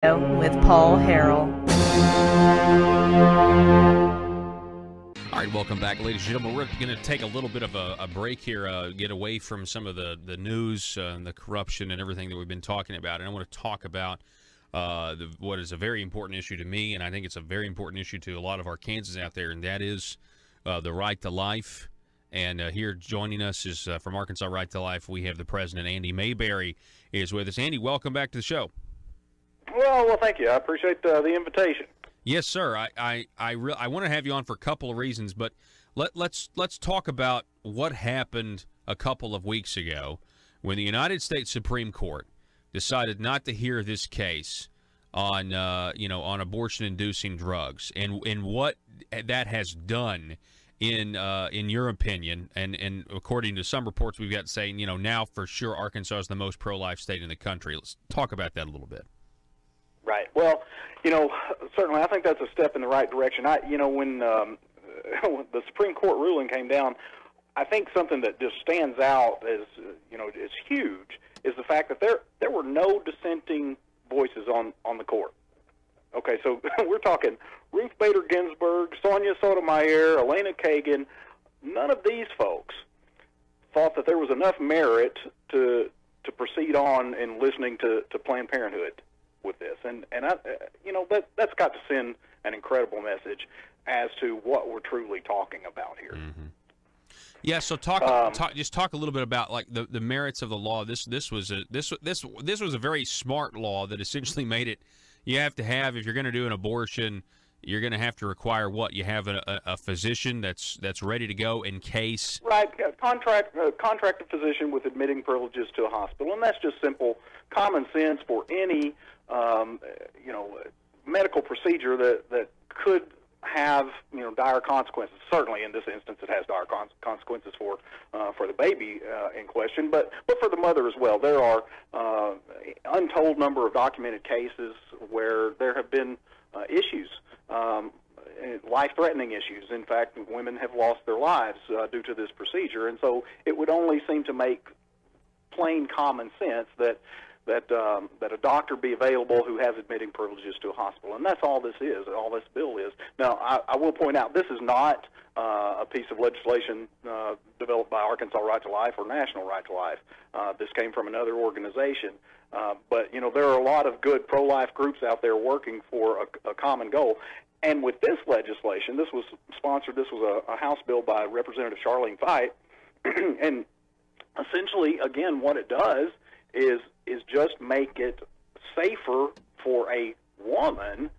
with Paul Harrell. All right, welcome back, ladies and gentlemen. We're going to take a little bit of a break here, get away from some of the news and the corruption and everything that we've been talking about. And I want to talk about what is a very important issue to me, and I think it's a very important issue to a lot of Arkansans out there, and that is the right to life. And here joining us is from Arkansas Right to Life, we have the president, Andy Mayberry, is with us. Andy, welcome back to the show. Well, thank you. I appreciate the invitation. Yes, sir. I want to have you on for a couple of reasons, but let's talk about what happened a couple of weeks ago when the United States Supreme Court decided not to hear this case on on abortion-inducing drugs, and what that has done in your opinion, and according to some reports we've got saying now for sure Arkansas is the most pro-life state in the country. Let's talk about that a little bit. Right. Well, certainly I think that's a step in the right direction. When the Supreme Court ruling came down, I think something that just stands out as is huge is the fact that there were no dissenting voices on the court. Okay, so we're talking Ruth Bader Ginsburg, Sonia Sotomayor, Elena Kagan. None of these folks thought that there was enough merit to proceed on in listening to Planned Parenthood with this, and that's got to send an incredible message as to what we're truly talking about here. Mm-hmm. Yeah, so talk a little bit about like the merits of the law. This was a very smart law that essentially made it you have to have, if you're going to do an abortion, you're going to have to require what? You have a physician that's ready to go in case. Right, contracted physician with admitting privileges to a hospital, and that's just simple common sense for any medical procedure that could have dire consequences. Certainly, in this instance, it has dire consequences for the baby in question, but for the mother as well. There are untold number of documented cases where there have been issues, life-threatening issues. In fact, women have lost their lives due to this procedure, and so it would only seem to make plain common sense that a doctor be available who has admitting privileges to a hospital, and that's all this is, all this bill is. Now, I will point out this is not a piece of legislation developed by Arkansas Right to Life or National Right to Life. This came from another organization, but there are a lot of good pro-life groups out there working for a common goal. And with this legislation, this was a House bill by Representative Charlene Fite, and essentially, again, what it does is just make it safer for a woman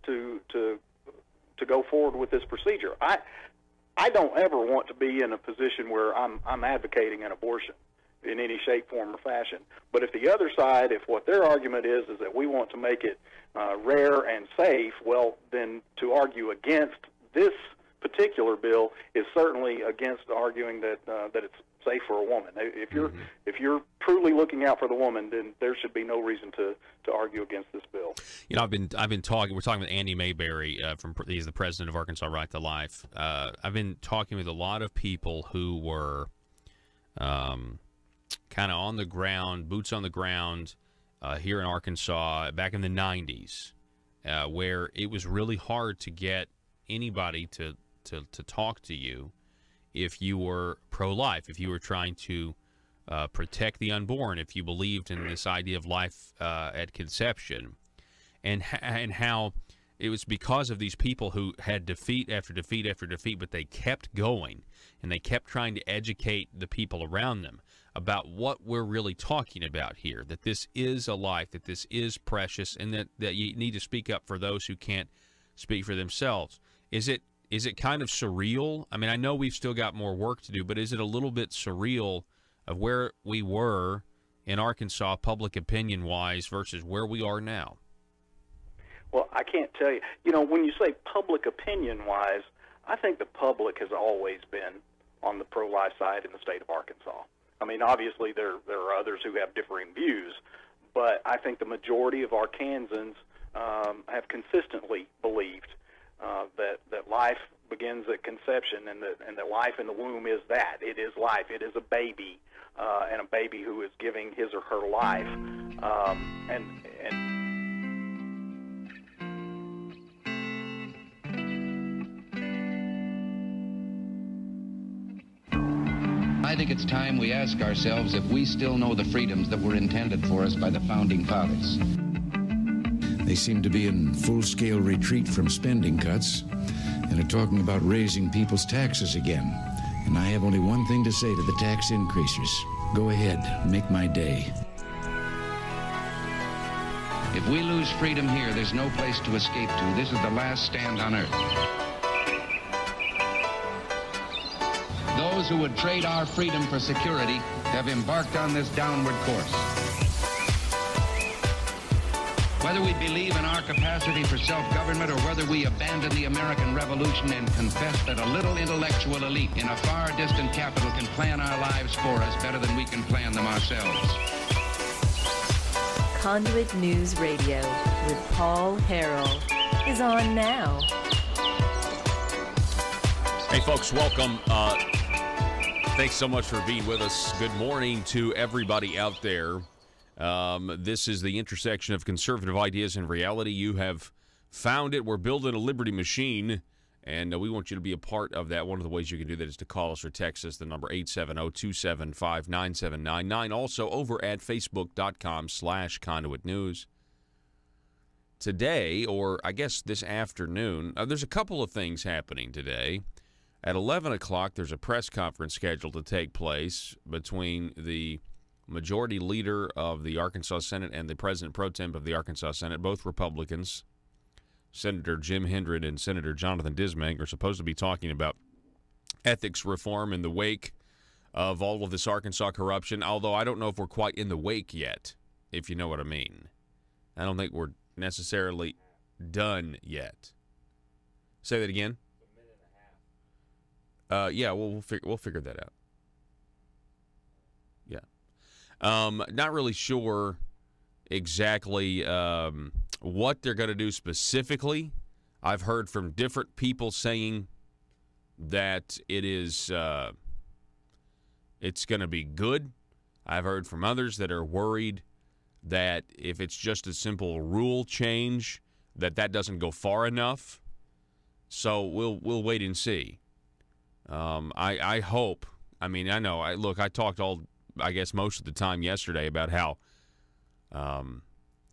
to go forward with this procedure. I don't ever want to be in a position where I'm advocating an abortion in any shape, form, or fashion. But if the other side, if what their argument is that we want to make it rare and safe, well, then to argue against this particular bill is certainly against arguing that it's safe for a woman. If you're truly looking out for the woman, then there should be no reason to argue against this bill. I've been talking. We're talking with Andy Mayberry he's the president of Arkansas Right to Life. I've been talking with a lot of people who were kind of on the ground, boots on the ground here in Arkansas back in the 90s, where it was really hard to get anybody to talk to you if you were pro-life, if you were trying to protect the unborn, if you believed in this idea of life at conception, and how it was because of these people who had defeat after defeat after defeat, but they kept going, and they kept trying to educate the people around them about what we're really talking about here, that this is a life, that this is precious, and that you need to speak up for those who can't speak for themselves. Is it kind of surreal? I mean, I know we've still got more work to do, but is it a little bit surreal of where we were in Arkansas public opinion-wise versus where we are now? Well, I can't tell you. When you say public opinion-wise, I think the public has always been on the pro-life side in the state of Arkansas. I mean, obviously there are others who have differing views, but I think the majority of Arkansans have consistently believed that life begins at conception, and that life in the womb is that. It is life. It is a baby, and a baby who is giving his or her life. And think it's time we ask ourselves if we still know the freedoms that were intended for us by the Founding Fathers. They seem to be in full-scale retreat from spending cuts and are talking about raising people's taxes again. And I have only one thing to say to the tax increasers. Go ahead, make my day. If we lose freedom here, there's no place to escape to. This is the last stand on earth. Those who would trade our freedom for security have embarked on this downward course. Whether we believe in our capacity for self-government or whether we abandon the American Revolution and confess that a little intellectual elite in a far distant capital can plan our lives for us better than we can plan them ourselves. Conduit News Radio with Paul Harrell is on now. Hey, folks, welcome. Thanks so much for being with us. Good morning to everybody out there. This is the intersection of conservative ideas and reality. You have found it. We're building a liberty machine, and we want you to be a part of that. One of the ways you can do that is to call us or text us, the number 870-275-9799. Also over at facebook.com/Conduit News. Today, or I guess this afternoon, there's a couple of things happening today. At 11 o'clock, there's a press conference scheduled to take place between the majority leader of the Arkansas Senate and the president pro tem of the Arkansas Senate, both Republicans. Senator Jim Hendren and Senator Jonathan Dismang are supposed to be talking about ethics reform in the wake of all of this Arkansas corruption, although I don't know if we're quite in the wake yet, if you know what I mean. I don't think we're necessarily done yet. Say that again? Yeah, we'll figure that out. Yeah. Not really sure exactly what they're going to do specifically. I've heard from different people saying that it's going to be good. I've heard from others that are worried that if it's just a simple rule change, that doesn't go far enough. So we'll wait and see. I hope. I mean, I know. I talked most of the time yesterday about how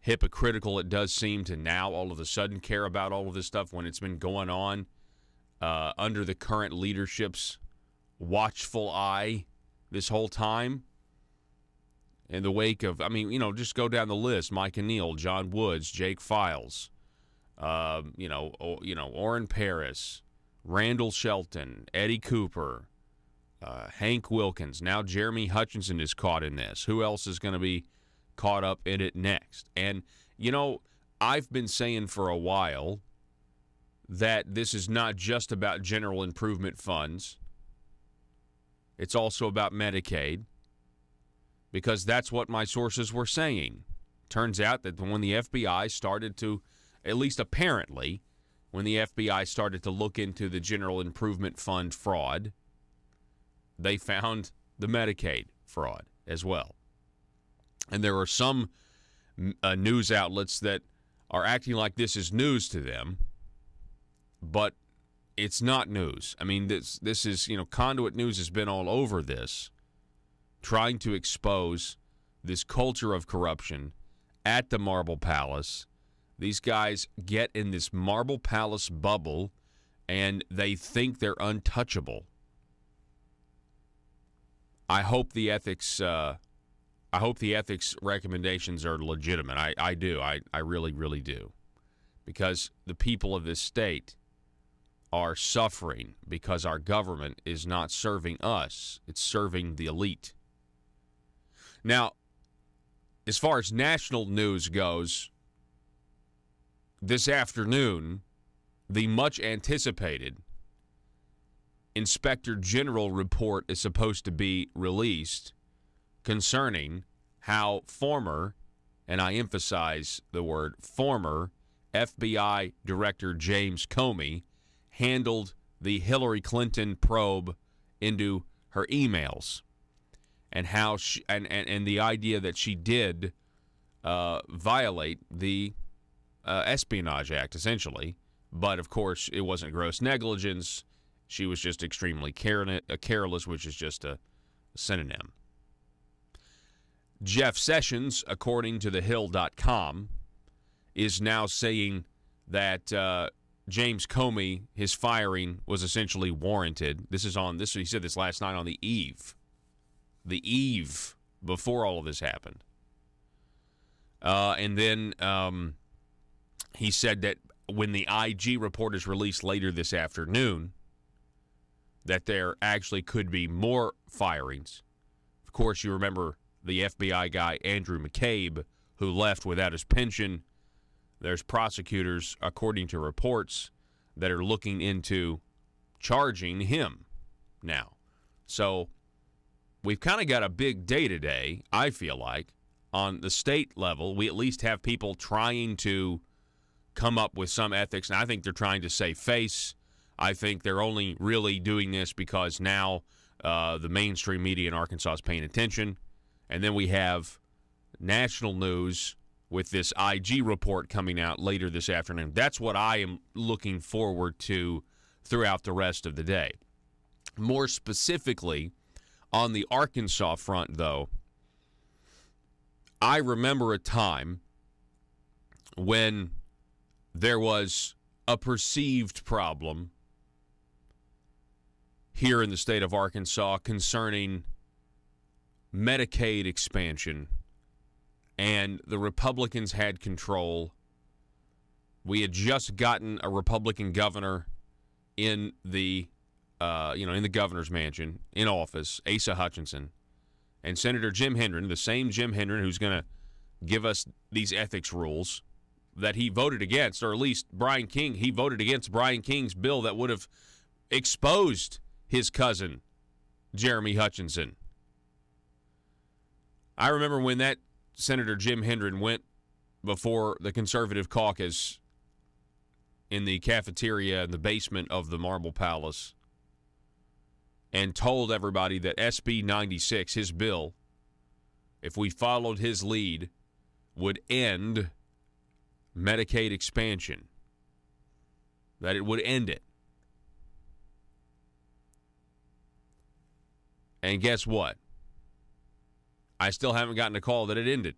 hypocritical it does seem to now all of a sudden care about all of this stuff when it's been going on under the current leadership's watchful eye this whole time. In the wake of, just go down the list: Mike Neal, John Woods, Jake Files, Orrin Paris, Randall Shelton, Eddie Cooper, Hank Wilkins. Now Jeremy Hutchinson is caught in this. Who else is going to be caught up in it next? And, I've been saying for a while that this is not just about general improvement funds. It's also about Medicaid, because that's what my sources were saying. Turns out that when the FBI started to, at least apparently, when the FBI started to look into the General Improvement Fund fraud, they found the Medicaid fraud as well. And there are some news outlets that are acting like this is news to them, but it's not news. I mean, this is, Conduit News has been all over this, trying to expose this culture of corruption at the Marble Palace. These guys get in this Marble Palace bubble, and they think they're untouchable. I hope the ethics recommendations are legitimate. I do. I really, really do. Because the people of this state are suffering because our government is not serving us. It's serving the elite. Now, as far as national news goes, this afternoon, the much anticipated Inspector General report is supposed to be released concerning how former, and I emphasize the word former, FBI Director James Comey handled the Hillary Clinton probe into her emails, and how she, and the idea that she did violate the Espionage Act, essentially. But, of course, it wasn't gross negligence. She was just extremely careless, which is just a synonym. Jeff Sessions, according to thehill.com, is now saying that James Comey, his firing was essentially warranted. He said this last night on the eve before all of this happened. And then he said that when the IG report is released later this afternoon, that there actually could be more firings. Of course, you remember the FBI guy, Andrew McCabe, who left without his pension. There's prosecutors, according to reports, that are looking into charging him now. So we've kind of got a big day today, I feel like. On the state level, we at least have people trying to come up with some ethics, and I think they're trying to save face. I think they're only really doing this because now the mainstream media in Arkansas is paying attention. And then we have national news with this IG report coming out later this afternoon. That's what I am looking forward to throughout the rest of the day. More specifically, on the Arkansas front, though, I remember a time when there was a perceived problem here in the state of Arkansas concerning Medicaid expansion, and the Republicans had control. We had just gotten a Republican governor in the in the governor's mansion in office, Asa Hutchinson, and Senator Jim Hendren, the same Jim Hendren who's going to give us these ethics rules that he voted against, or at least he voted against Brian King's bill that would have exposed his cousin, Jeremy Hutchinson. I remember when that Senator Jim Hendren went before the conservative caucus in the cafeteria in the basement of the Marble Palace and told everybody that SB 96, his bill, if we followed his lead, would end Medicaid expansion, that it would end it. And guess what? I still haven't gotten a call that it ended.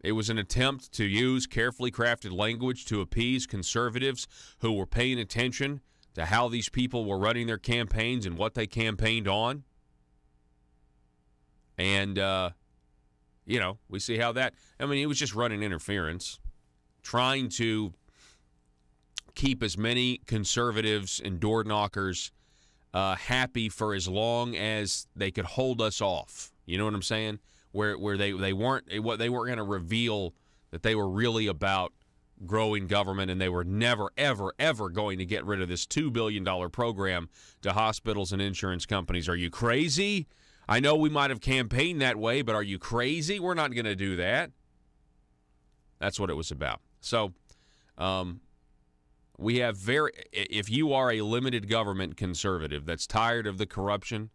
It was an attempt to use carefully crafted language to appease conservatives who were paying attention to how these people were running their campaigns and what they campaigned on. And, we see how that, it was just running interference, trying to keep as many conservatives and door knockers happy for as long as they could hold us off. You know what I'm saying? Where they weren't going to reveal that they were really about growing government, and they were never, ever, ever going to get rid of this $2 billion program to hospitals and insurance companies. Are you crazy? I know we might have campaigned that way, but are you crazy? We're not going to do that. That's what it was about. So, we have if you are a limited government conservative that's tired of the corruption,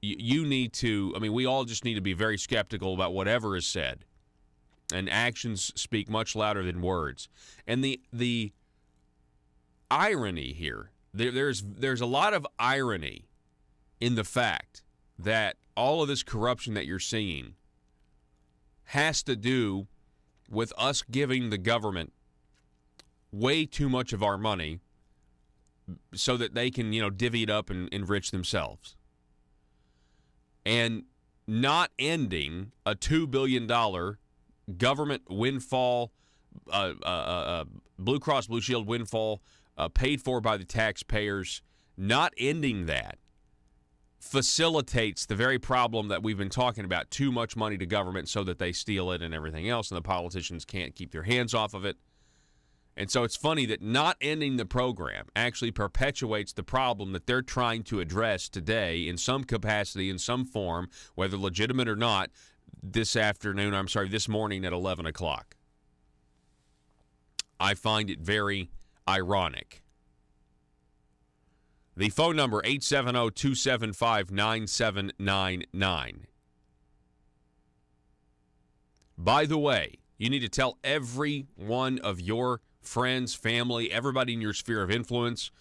you need to, we all just need to be very skeptical about whatever is said. And actions speak much louder than words. And the irony here, there's a lot of irony in the fact that all of this corruption that you're seeing has to do with us giving the government way too much of our money so that they can, divvy it up and enrich themselves. And not ending a $2 billion government windfall, Blue Cross Blue Shield windfall, paid for by the taxpayers, not ending that facilitates the very problem that we've been talking about, too much money to government so that they steal it and everything else, and the politicians can't keep their hands off of it. And so it's funny that not ending the program actually perpetuates the problem that they're trying to address today in some capacity, in some form, whether legitimate or not, this morning at 11 o'clock. I find it very ironic. The phone number, 870-275-9799. By the way, you need to tell every one of your friends, family, everybody in your sphere of influence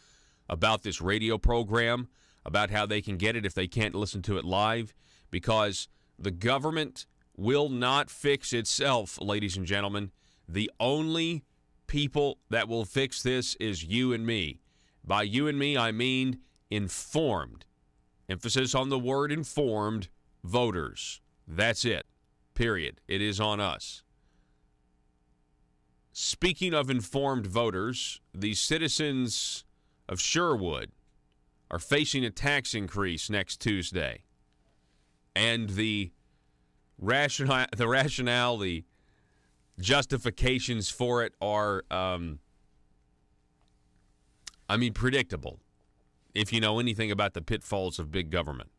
about this radio program, about how they can get it if they can't listen to it live, because the government will not fix itself, ladies and gentlemen. The only people that will fix this is you and me. By you and me, I mean informed. Emphasis on the word informed voters. That's it. Period. It is on us. Speaking of informed voters, the citizens of Sherwood are facing a tax increase next Tuesday. And the rationale, the justifications for it are, predictable, if you know anything about the pitfalls of big government.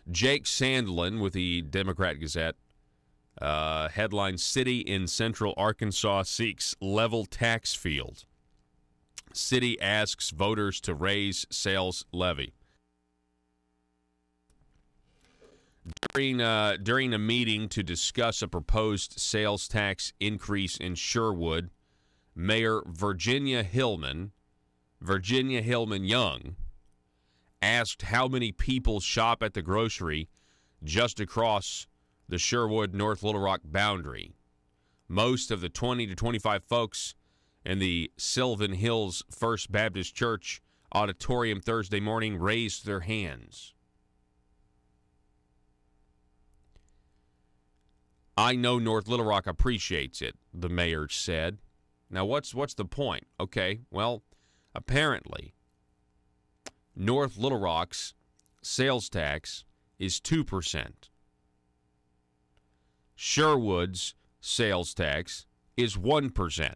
Jake Sandlin with the Democrat Gazette, headline, City in Central Arkansas seeks level tax field. City asks voters to raise sales levy. During a meeting to discuss a proposed sales tax increase in Sherwood, Mayor Virginia Hillman Young, asked how many people shop at the grocery just across the Sherwood-North Little Rock boundary. Most of the 20 to 25 folks in the Sylvan Hills First Baptist Church auditorium Thursday morning raised their hands. I know North Little Rock appreciates it, the mayor said. Now, what's the point? Okay, well, apparently, North Little Rock's sales tax is 2%. Sherwood's sales tax is 1%.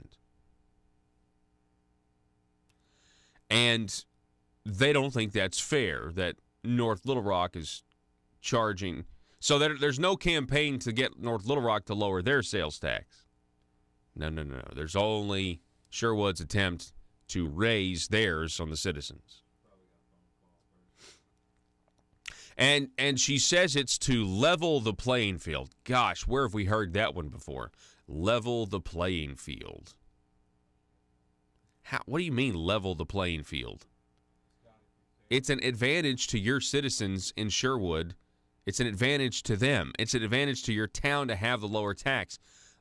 And they don't think that's fair that North Little Rock is charging. So there's no campaign to get North Little Rock to lower their sales tax. No. There's only Sherwood's attempt to raise theirs on the citizens. And she says it's to level the playing field. Gosh, where have we heard that one before? Level the playing field. What do you mean level the playing field? It's an advantage to your citizens in Sherwood. It's an advantage to them. It's an advantage to your town to have the lower tax.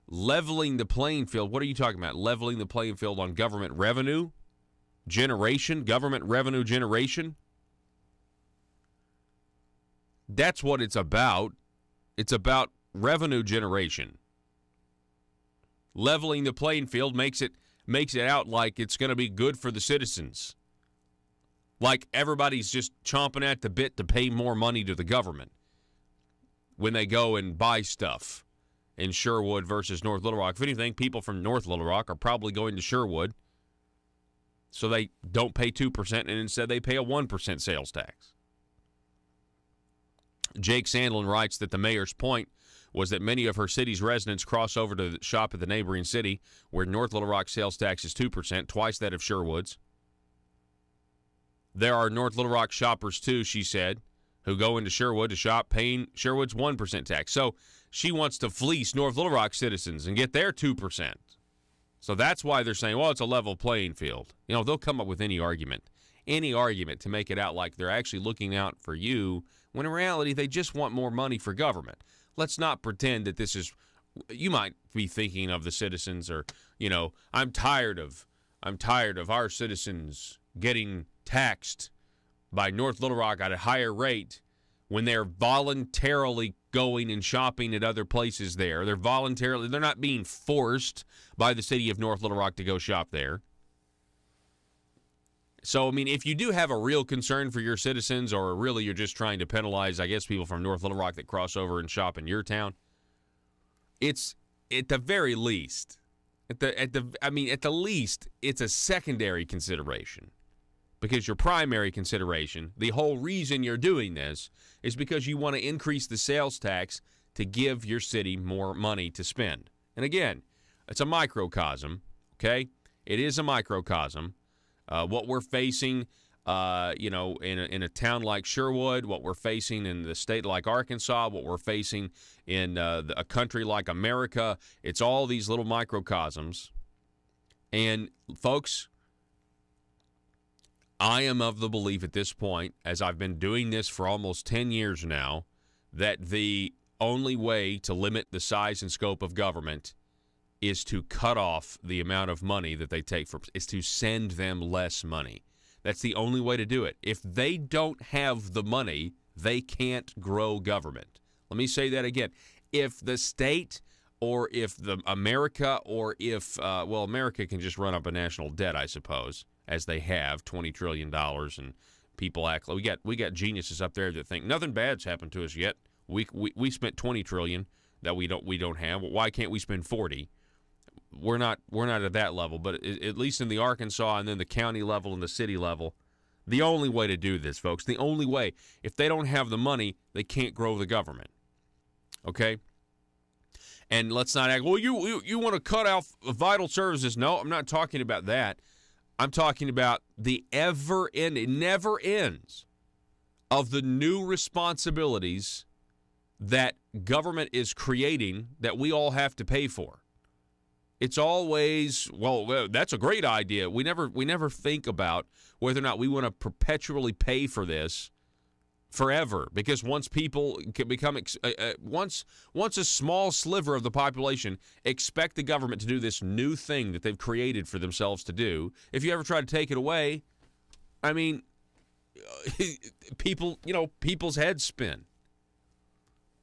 Leveling the playing field, what are you talking about? Leveling the playing field on government revenue generation, government revenue generation? That's what it's about. It's about revenue generation. Leveling the playing field makes it out like it's going to be good for the citizens. Like everybody's just chomping at the bit to pay more money to the government when they go and buy stuff in Sherwood versus North Little Rock. If anything, people from North Little Rock are probably going to Sherwood so they don't pay 2% and instead they pay a 1% sales tax. Jake Sandlin writes that the mayor's point was that many of her city's residents cross over to shop at the neighboring city where North Little Rock sales tax is 2%, twice that of Sherwood's. There are North Little Rock shoppers, too, she said, who go into Sherwood to shop paying Sherwood's 1% tax. So she wants to fleece North Little Rock citizens and get their 2%. So that's why they're saying, well, it's a level playing field. You know, they'll come up with any argument to make it out like they're actually looking out for you, when in reality they just want more money for government. Let's not pretend that this is, you might be thinking of the citizens or, you know, I'm tired of our citizens getting taxed by North Little Rock at a higher rate when they're voluntarily going and shopping at other places there. They're not being forced by the city of North Little Rock to go shop there. So, I mean, if you do have a real concern for your citizens, or really you're just trying to penalize, I guess, people from North Little Rock that cross over and shop in your town, it's at the very least, at the least, it's a secondary consideration. Because your primary consideration, the whole reason you're doing this, is because you want to increase the sales tax to give your city more money to spend. And again, it's a microcosm, okay? It is a microcosm. What we're facing, in a town like Sherwood, what we're facing in the state like Arkansas, what we're facing in a country like America, it's all these little microcosms. And, folks, I am of the belief at this point, as I've been doing this for almost 10 years now, that the only way to limit the size and scope of government is to cut off the amount of money that they take is to send them less money. That's the only way to do it. If they don't have the money, they can't grow government. Let me say that again. If the state or if the America or if, America can just run up a national debt, I suppose, as they have, $20 trillion, and people act like we got geniuses up there that think nothing bad's happened to us yet. We spent $20 trillion that we don't have. Why can't we spend 40? We're not at that level, but at least in the Arkansas and then the county level and the city level, the only way to do this, folks, the only way, if they don't have the money, they can't grow the government. Okay? And let's not act, well, you want to cut out vital services. No, I'm not talking about that. I'm talking about the it never ends of the new responsibilities that government is creating that we all have to pay for. It's always, well, that's a great idea. We never think about whether or not we want to perpetually pay for this forever, because once people can become once a small sliver of the population expect the government to do this new thing that they've created for themselves to do, if you ever try to take it away, I mean, people's heads spin.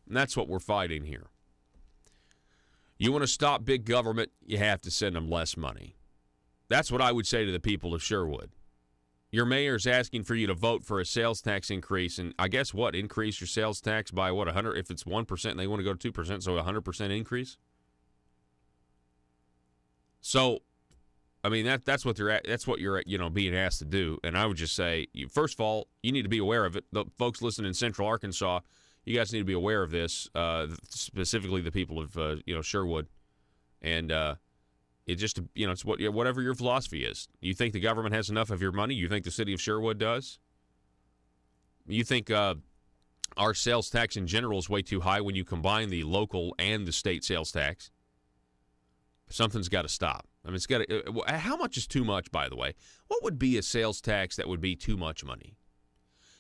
And that's what we're fighting here. You want to stop big government, you have to send them less money. That's what I would say to the people of Sherwood. Your mayor's asking for you to vote for a sales tax increase, and I guess what? Increase your sales tax by what? 100? If it's 1% and they want to go to 2%, so 100% increase. So, I mean that's what you're being asked to do, and I would just say, first of all, you need to be aware of it. The folks listening in Central Arkansas, you guys need to be aware of this, specifically the people of Sherwood, and it just it's whatever your philosophy is. You think the government has enough of your money? You think the city of Sherwood does? You think our sales tax in general is way too high when you combine the local and the state sales tax? Something's got to stop. I mean, it's got to. How much is too much, by the way? What would be a sales tax that would be too much money?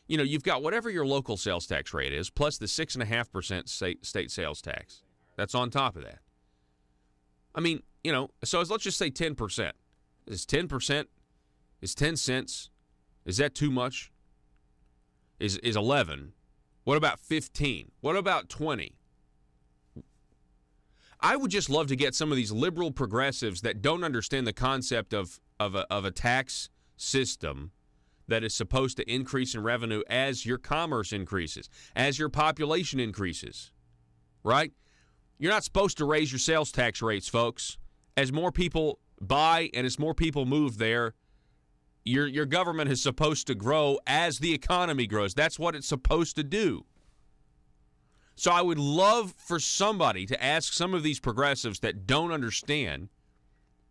You've got whatever your local sales tax rate is, plus the 6.5% state sales tax. That's on top of that. I mean, so let's just say 10%. Is 10%, is 10 cents, is that too much? Is 11? What about 15? What about 20? I would just love to get some of these liberal progressives that don't understand the concept of a tax system that is supposed to increase in revenue as your commerce increases, as your population increases, right? You're not supposed to raise your sales tax rates, folks. As more people buy and as more people move there, your government is supposed to grow as the economy grows. That's what it's supposed to do. So I would love for somebody to ask some of these progressives that don't understand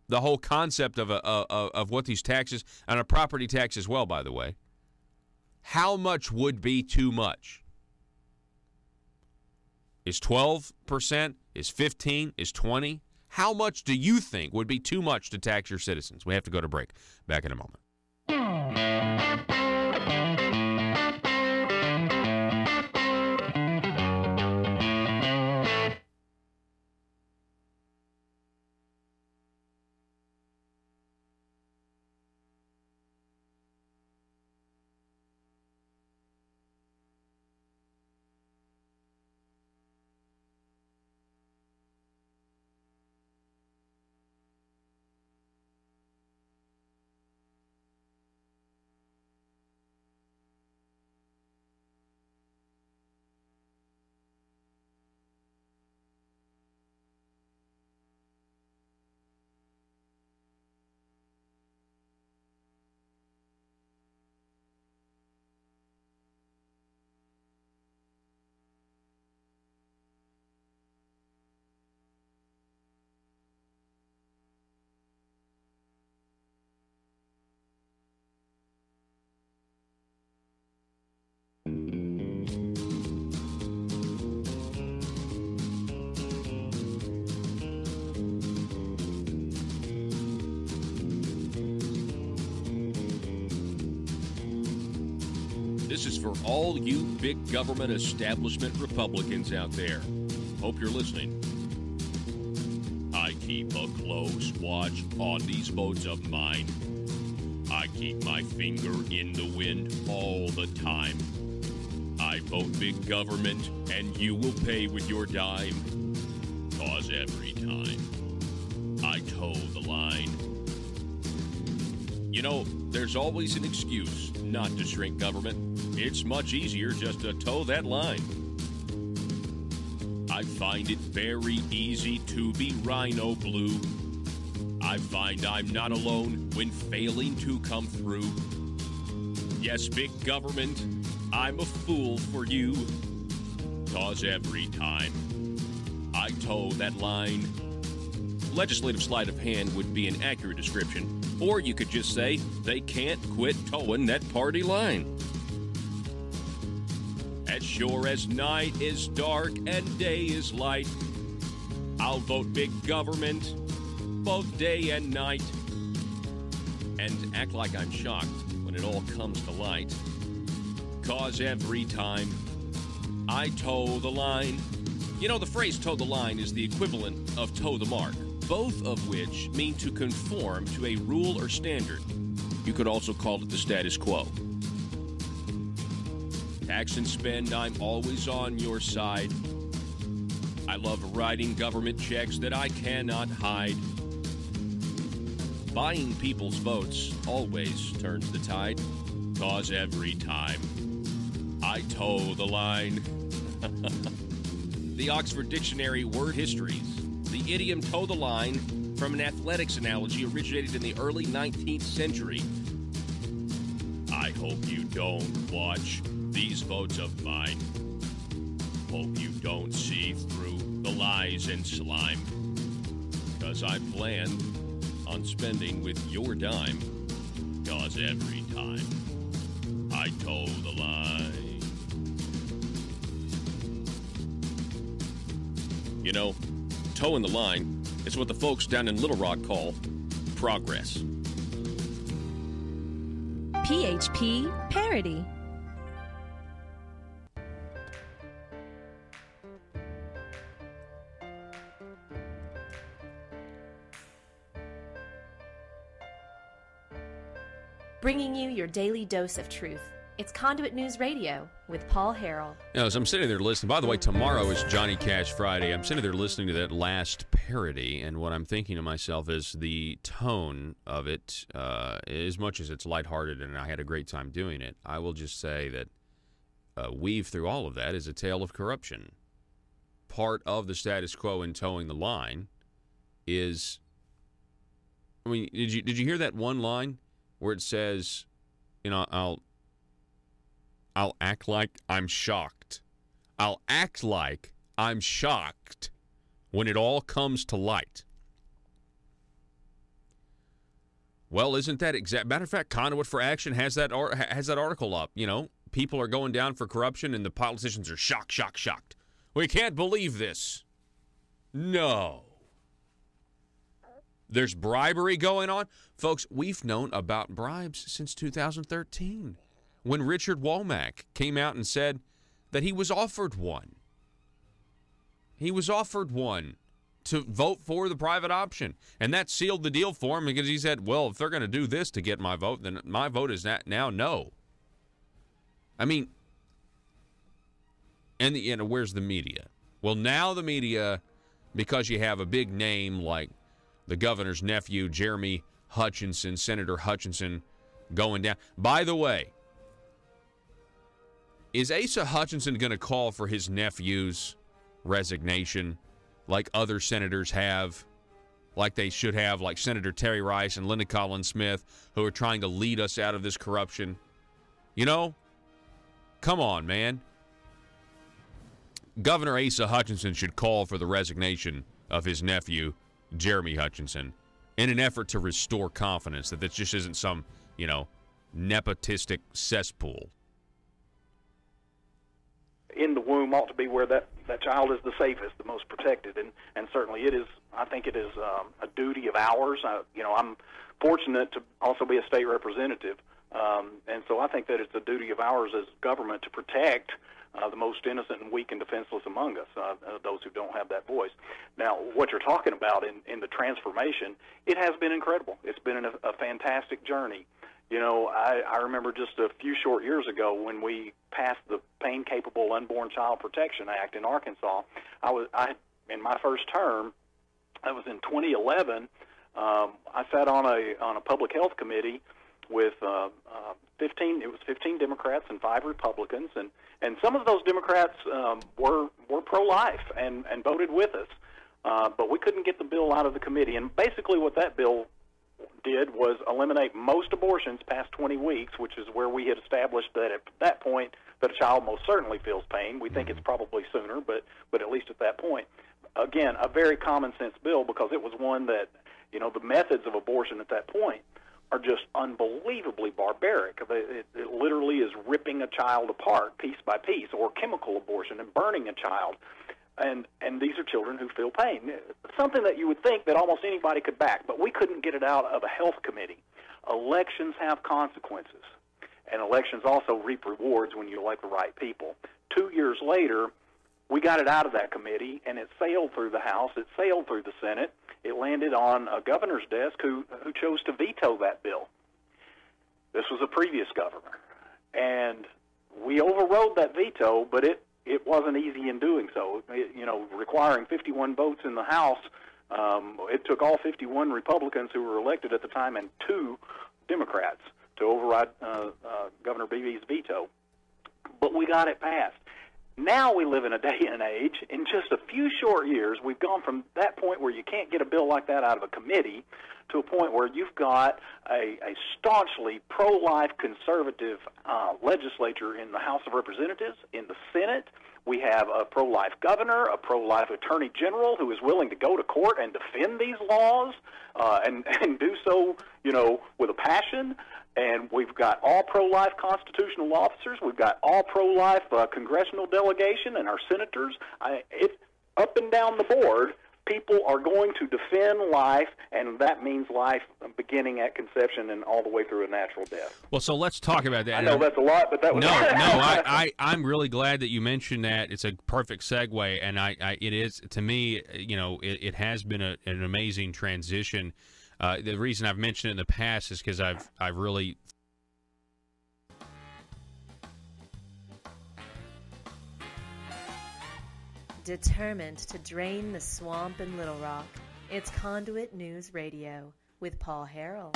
the whole concept of what these taxes, and a property tax as well, by the way, how much would be too much? Is 12%? Is 15%? Is 20%? How much do you think would be too much to tax your citizens? We have to go to break. Back in a moment. This is for all you big government establishment Republicans out there. Hope you're listening. I keep a close watch on these votes of mine. I keep my finger in the wind all the time. I vote big government, and you will pay with your dime. 'Cause every time I toe the line. You know, there's always an excuse not to shrink government. It's much easier just to toe that line. I find it very easy to be rhino blue. I find I'm not alone when failing to come through. Yes, big government, I'm a fool for you. 'Cause every time I toe that line. Legislative sleight of hand would be an accurate description. Or you could just say, they can't quit towing that party line. As sure as night is dark and day is light, I'll vote big government both day and night. And act like I'm shocked when it all comes to light. 'Cause every time I toe the line. You know, the phrase toe the line is the equivalent of toe the mark, both of which mean to conform to a rule or standard. You could also call it the status quo. Tax and spend, I'm always on your side. I love writing government checks that I cannot hide. Buying people's votes always turns the tide. 'Cause every time I toe the line. The Oxford Dictionary Word Histories. The idiom toe the line, from an athletics analogy, originated in the early 19th century. I hope you don't watch these votes of mine. Hope you don't see through the lies and slime. 'Cause I plan on spending with your dime. 'Cause every time I toe the line. You know, toeing the line is what the folks down in Little Rock call progress. PHP Parody. Bringing you your daily dose of truth. It's Conduit News Radio with Paul Harrell. Now, as I'm sitting there listening, by the way, tomorrow is Johnny Cash Friday. I'm sitting there listening to that last parody, and what I'm thinking to myself is the tone of it, as much as it's lighthearted and I had a great time doing it, I will just say that weave through all of that is a tale of corruption. Part of the status quo in towing the line is, I mean, did you hear that one line where it says, you know, I'll act like I'm shocked. I'll act like I'm shocked when it all comes to light. Well, isn't that exact? Matter of fact, Conduit for Action has that article up. You know, people are going down for corruption, and the politicians are shocked. We can't believe this. No. There's bribery going on. Folks, we've known about bribes since 2013. When Richard Womack came out and said that he was offered one. He was offered one to vote for the private option. And that sealed the deal for him because he said, well, if they're going to do this to get my vote, then my vote is now no. I mean, and where's the media? Well, now the media, because you have a big name like the governor's nephew, Jeremy Hutchinson, Senator Hutchinson, going down. By the way, is Asa Hutchinson going to call for his nephew's resignation like other senators have, like they should have, like Senator Terry Rice and Linda Collins Smith, who are trying to lead us out of this corruption? You know, come on, man. Governor Asa Hutchinson should call for the resignation of his nephew, Jeremy Hutchinson, in an effort to restore confidence that this just isn't some, you know, nepotistic cesspool. In the womb ought to be where that child is the safest, the most protected, and certainly it is. I think it is a duty of ours. You know, I'm fortunate to also be a state representative And so I think that it's a duty of ours as government to protect the most innocent and weak and defenseless among us, those who don't have that voice. Now, what you're talking about in the transformation, it has been incredible. It's been a fantastic journey. You know, I remember just a few short years ago when we passed the Pain-Capable Unborn Child Protection Act in Arkansas. In my first term, that was in 2011. I sat on a public health committee with 15 Democrats and 5 Republicans, and some of those Democrats were pro-life and voted with us, but we couldn't get the bill out of the committee. And basically, what that bill did was eliminate most abortions past 20 weeks, which is where we had established that at that point that a child most certainly feels pain. We think it's probably sooner, but at least at that point. Again, a very common sense bill, because it was one that, you know, the methods of abortion at that point are just unbelievably barbaric. It literally is ripping a child apart piece by piece, or chemical abortion and burning a child. And these are children who feel pain. Something that you would think that almost anybody could back, but we couldn't get it out of a health committee. Elections have consequences, and elections also reap rewards when you elect the right people. 2 years later, we got it out of that committee, and it sailed through the House. It sailed through the Senate. It landed on a governor's desk who chose to veto that bill. This was a previous governor, and we overrode that veto, but it wasn't easy in doing so. Requiring 51 votes in the House, it took all 51 Republicans who were elected at the time and 2 Democrats to override Governor Beebe's veto. But we got it passed. Now we live in a day and age, in just a few short years, we've gone from that point where you can't get a bill like that out of a committee to a point where you've got a staunchly pro-life conservative legislature in the House of Representatives, in the Senate. We have a pro-life governor, a pro-life attorney general who is willing to go to court and defend these laws and do so, with a passion. And we've got all pro-life constitutional officers. We've got all pro-life congressional delegation and our senators. It's up and down the board. People are going to defend life, and that means life beginning at conception and all the way through a natural death. Well, so let's talk about that. I know that's a lot, but that was... I'm really glad that you mentioned that. It's a perfect segue, and it is, to me, it has been an amazing transition. The reason I've mentioned it in the past is because I've really... Determined to drain the swamp in Little Rock, it's Conduit News Radio with Paul Harrell.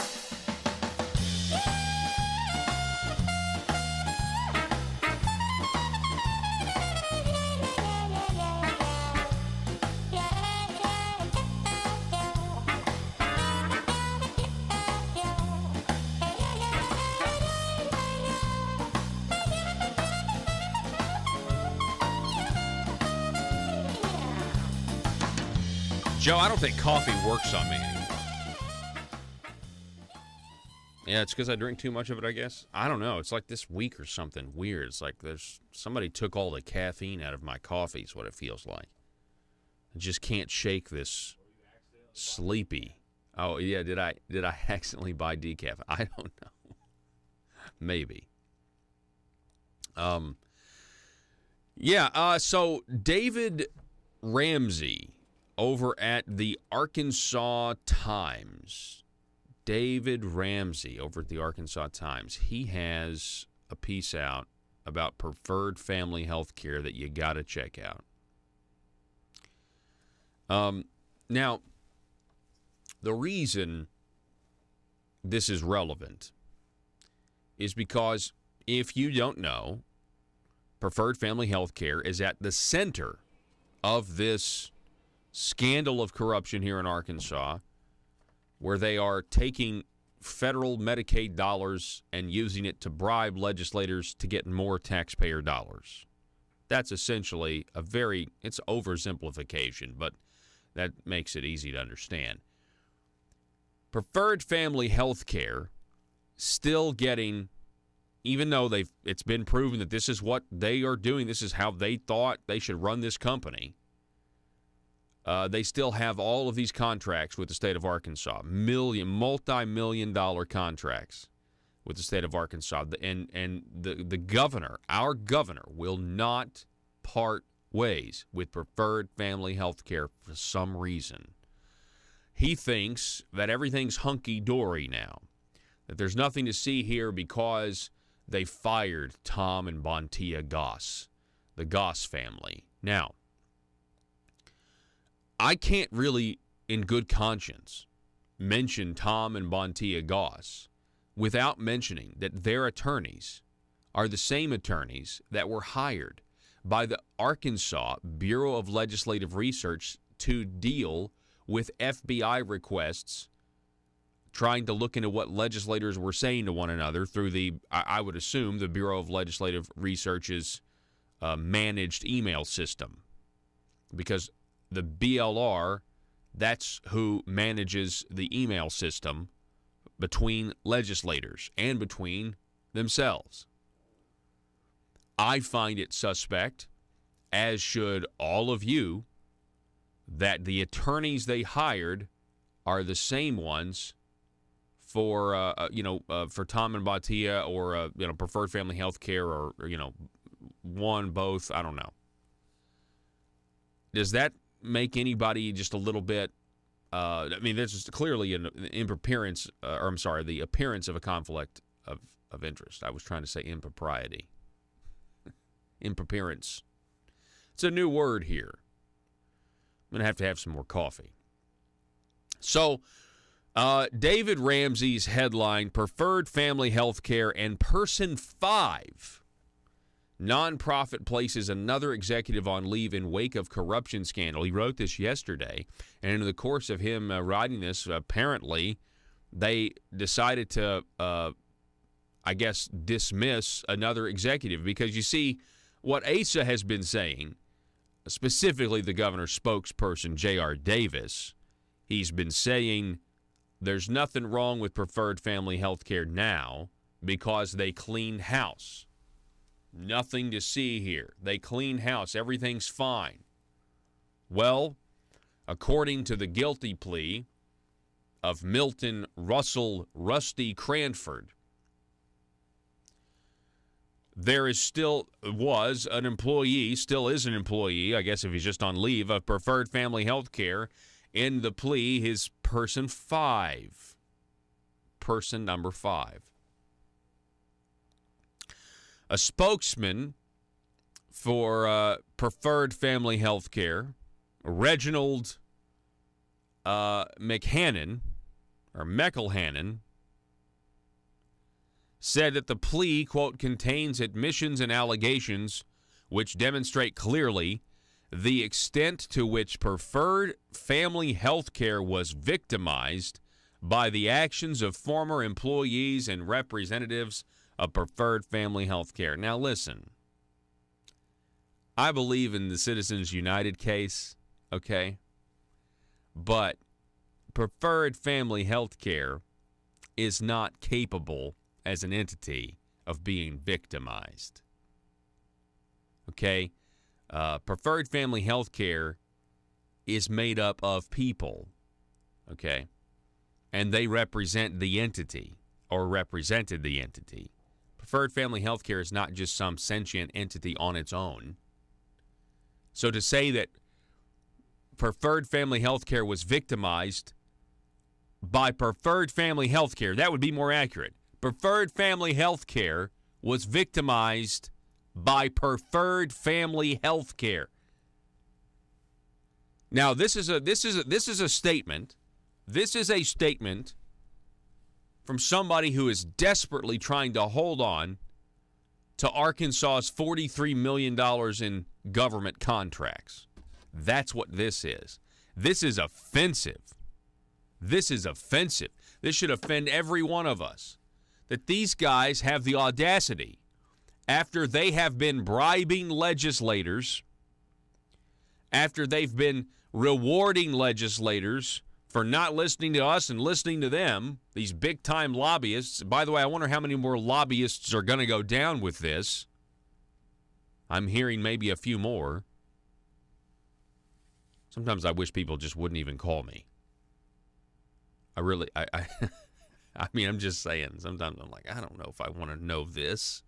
Joe, I don't think coffee works on me anymore. Yeah, it's because I drink too much of it, I guess. I don't know. It's like this week or something weird. It's like somebody took all the caffeine out of my coffee is what it feels like. I just can't shake this sleepy. Oh, yeah, did I accidentally buy decaf? I don't know. Maybe. So David Ramsey over at the Arkansas Times. David Ramsey over at the Arkansas Times. He has a piece out about preferred family health care that you got to check out. Now, the reason this is relevant is because if you don't know, preferred family health care is at the center of this scandal of corruption here in Arkansas, where they are taking federal Medicaid dollars and using it to bribe legislators to get more taxpayer dollars. That's essentially it's oversimplification, but that makes it easy to understand. Preferred family health care still getting, even though it's been proven that this is what they are doing, this is how they thought they should run this company, they still have all of these contracts with the state of Arkansas, multi-million-dollar contracts with the state of Arkansas. And the governor, our governor, will not part ways with preferred family health care for some reason. He thinks that everything's hunky-dory now, that there's nothing to see here because they fired Tom and Bontia Goss, the Goss family. Now, I can't really, in good conscience, mention Tom and Bontia Goss without mentioning that their attorneys are the same attorneys that were hired by the Arkansas Bureau of Legislative Research to deal with FBI requests trying to look into what legislators were saying to one another through the, I would assume, the Bureau of Legislative Research's managed email system. Because the BLR, that's who manages the email system between legislators and between themselves. I find it suspect, as should all of you, that the attorneys they hired are the same ones for for Tom and Batia or preferred family health care or one, both, I don't know. Does that make anybody just a little bit this is clearly the appearance of a conflict of interest. I was trying to say impropriety. Improperance. It's a new word here. I'm going to have some more coffee. So, David Ramsey's headline, Preferred Family Health Care and Person 5. Nonprofit places another executive on leave in wake of corruption scandal. He wrote this yesterday, and in the course of him writing this, apparently they decided to, dismiss another executive. Because you see, what Asa has been saying, specifically the governor's spokesperson, J.R. Davis, he's been saying there's nothing wrong with preferred family health care now because they cleaned house. Nothing to see here. They cleaned house. Everything's fine. Well, according to the guilty plea of Milton Russell Rusty Cranford, there still is an employee, I guess if he's just on leave, of preferred family health care. In the plea, his person number 5. A spokesman for preferred family health care, Reginald McHannon, said that the plea, quote, contains admissions and allegations which demonstrate clearly the extent to which preferred family health care was victimized by the actions of former employees and representatives of preferred family health care. Now, listen, I believe in the Citizens United case, okay? But preferred family health care is not capable as an entity of being victimized. Okay? Preferred family health care is made up of people, okay? And they represent the entity or represented the entity. Preferred family health care is not just some sentient entity on its own. So to say that preferred family health care was victimized by preferred family health care, that would be more accurate. Preferred family health care was victimized by preferred family health care. Now, this is a statement. This is a statement from somebody who is desperately trying to hold on to Arkansas's $43 million in government contracts. That's what this is. This is offensive. This is offensive. This should offend every one of us. That these guys have the audacity, after they have been bribing legislators, after they've been rewarding legislators for not listening to us and listening to them, these big-time lobbyists. By the way, I wonder how many more lobbyists are going to go down with this. I'm hearing maybe a few more. Sometimes I wish people just wouldn't even call me. I I mean, I'm just saying. Sometimes I'm like, I don't know if I want to know this.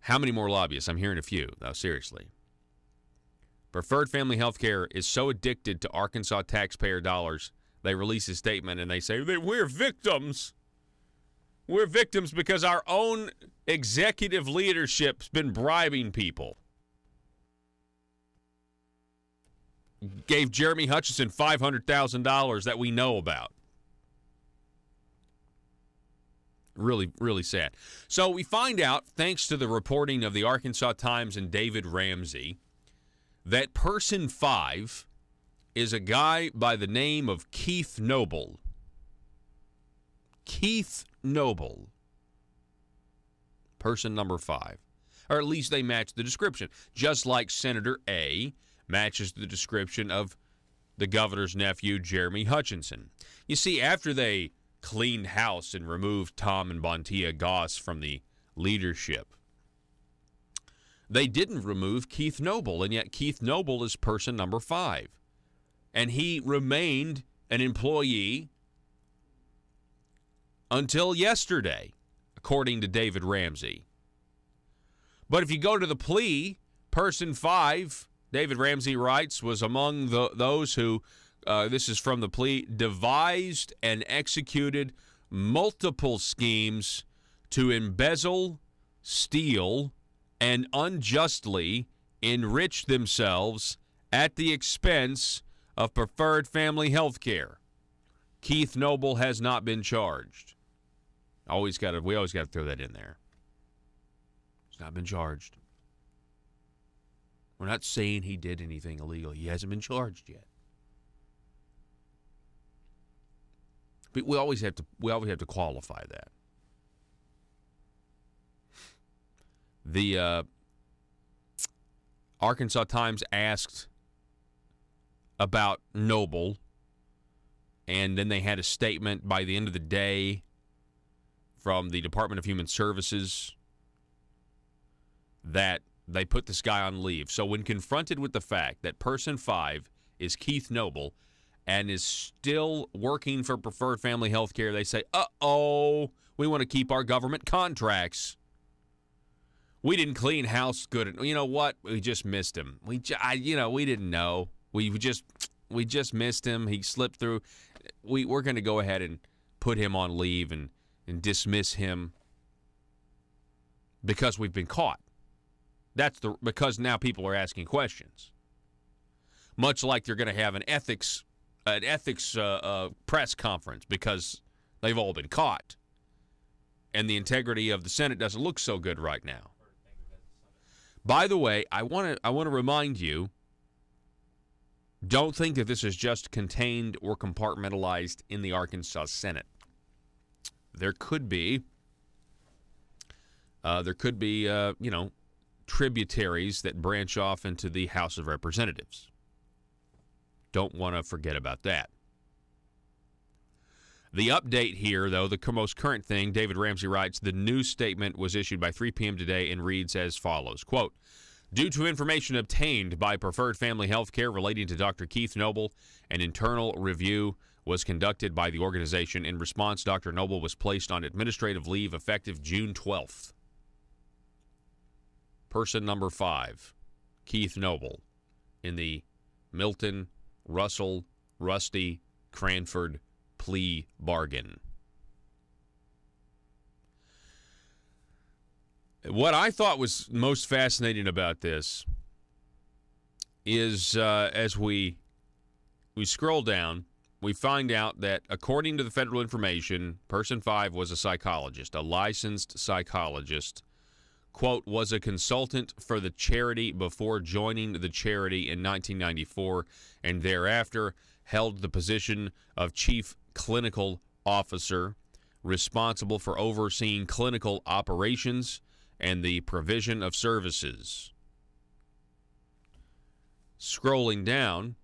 How many more lobbyists? I'm hearing a few, though, seriously. Preferred Family Health Care is so addicted to Arkansas taxpayer dollars, they release a statement and they say, we're victims. We're victims because our own executive leadership's been bribing people. Gave Jeremy Hutchinson $500,000 that we know about. Really, really sad. So we find out, thanks to the reporting of the Arkansas Times and David Ramsey, that person 5 is a guy by the name of Keith Noble. Keith Noble. Person number 5. Or at least they match the description. Just like Senator A matches the description of the governor's nephew, Jeremy Hutchinson. You see, after they cleaned house and removed Tom and Bontia Goss from the leadership, they didn't remove Keith Noble, and yet Keith Noble is person number 5. And he remained an employee until yesterday, according to David Ramsey. But if you go to the plea, person 5, David Ramsey writes, was among those who, this is from the plea, devised and executed multiple schemes to embezzle, steal, and unjustly enrich themselves at the expense of Preferred Family Health Care. Keith Noble has not been charged. We always got to throw that in there. He's not been charged. We're not saying he did anything illegal. He hasn't been charged yet. But we always have to qualify that. The Arkansas Times asked about Noble, and then they had a statement by the end of the day from the Department of Human Services that they put this guy on leave. So when confronted with the fact that person 5 is Keith Noble and is still working for Preferred Family Health Care, they say, uh-oh, we want to keep our government contracts. We didn't clean house good. You know what? We just missed him. We didn't know. We just missed him. He slipped through. We're going to go ahead and put him on leave and dismiss him because we've been caught. Because now people are asking questions. Much like they're going to have an ethics press conference because they've all been caught. And the integrity of the Senate doesn't look so good right now. By the way, I want to remind you, don't think that this is just contained or compartmentalized in the Arkansas Senate. There could be tributaries that branch off into the House of Representatives. Don't want to forget about that. The update here, though, the most current thing, David Ramsey writes, the news statement was issued by 3 p.m. today and reads as follows, quote, due to information obtained by Preferred Family Health Care relating to Dr. Keith Noble, an internal review was conducted by the organization. In response, Dr. Noble was placed on administrative leave effective June 12th. Person number 5, Keith Noble, in the Milton, Russell, Rusty, Cranford plea bargain. What I thought was most fascinating about this is as we scroll down, we find out that according to the federal information, person 5 was a psychologist, a licensed psychologist, quote, was a consultant for the charity before joining the charity in 1994 and thereafter held the position of chief clinical officer responsible for overseeing clinical operations and the provision of services. Scrolling down,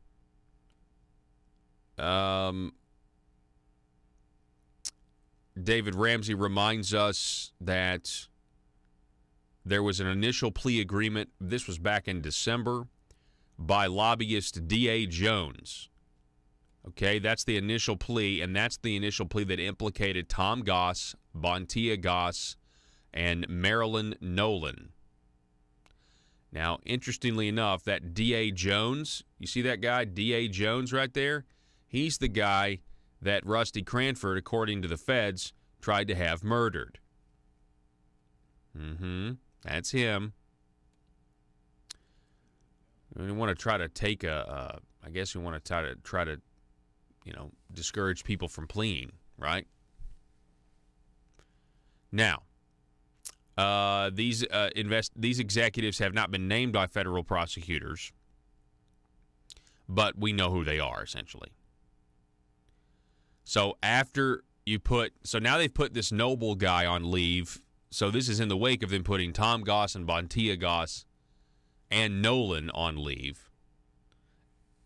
David Ramsey reminds us that there was an initial plea agreement, this was back in December, by lobbyist D.A. Jones Okay, that's the initial plea, and that's the initial plea that implicated Tom Goss, Bontia Goss, and Marilyn Nolan. Now, interestingly enough, that D.A. Jones, you see that guy, D.A. Jones right there? He's the guy that Rusty Cranford, according to the feds, tried to have murdered. That's him. We want to try to take I guess we want to try to, discourage people from pleading, right? Now, these executives have not been named by federal prosecutors, but we know who they are, essentially. So now they've put this Noble guy on leave. So this is in the wake of them putting Tom Goss and Bontia Goss and Nolan on leave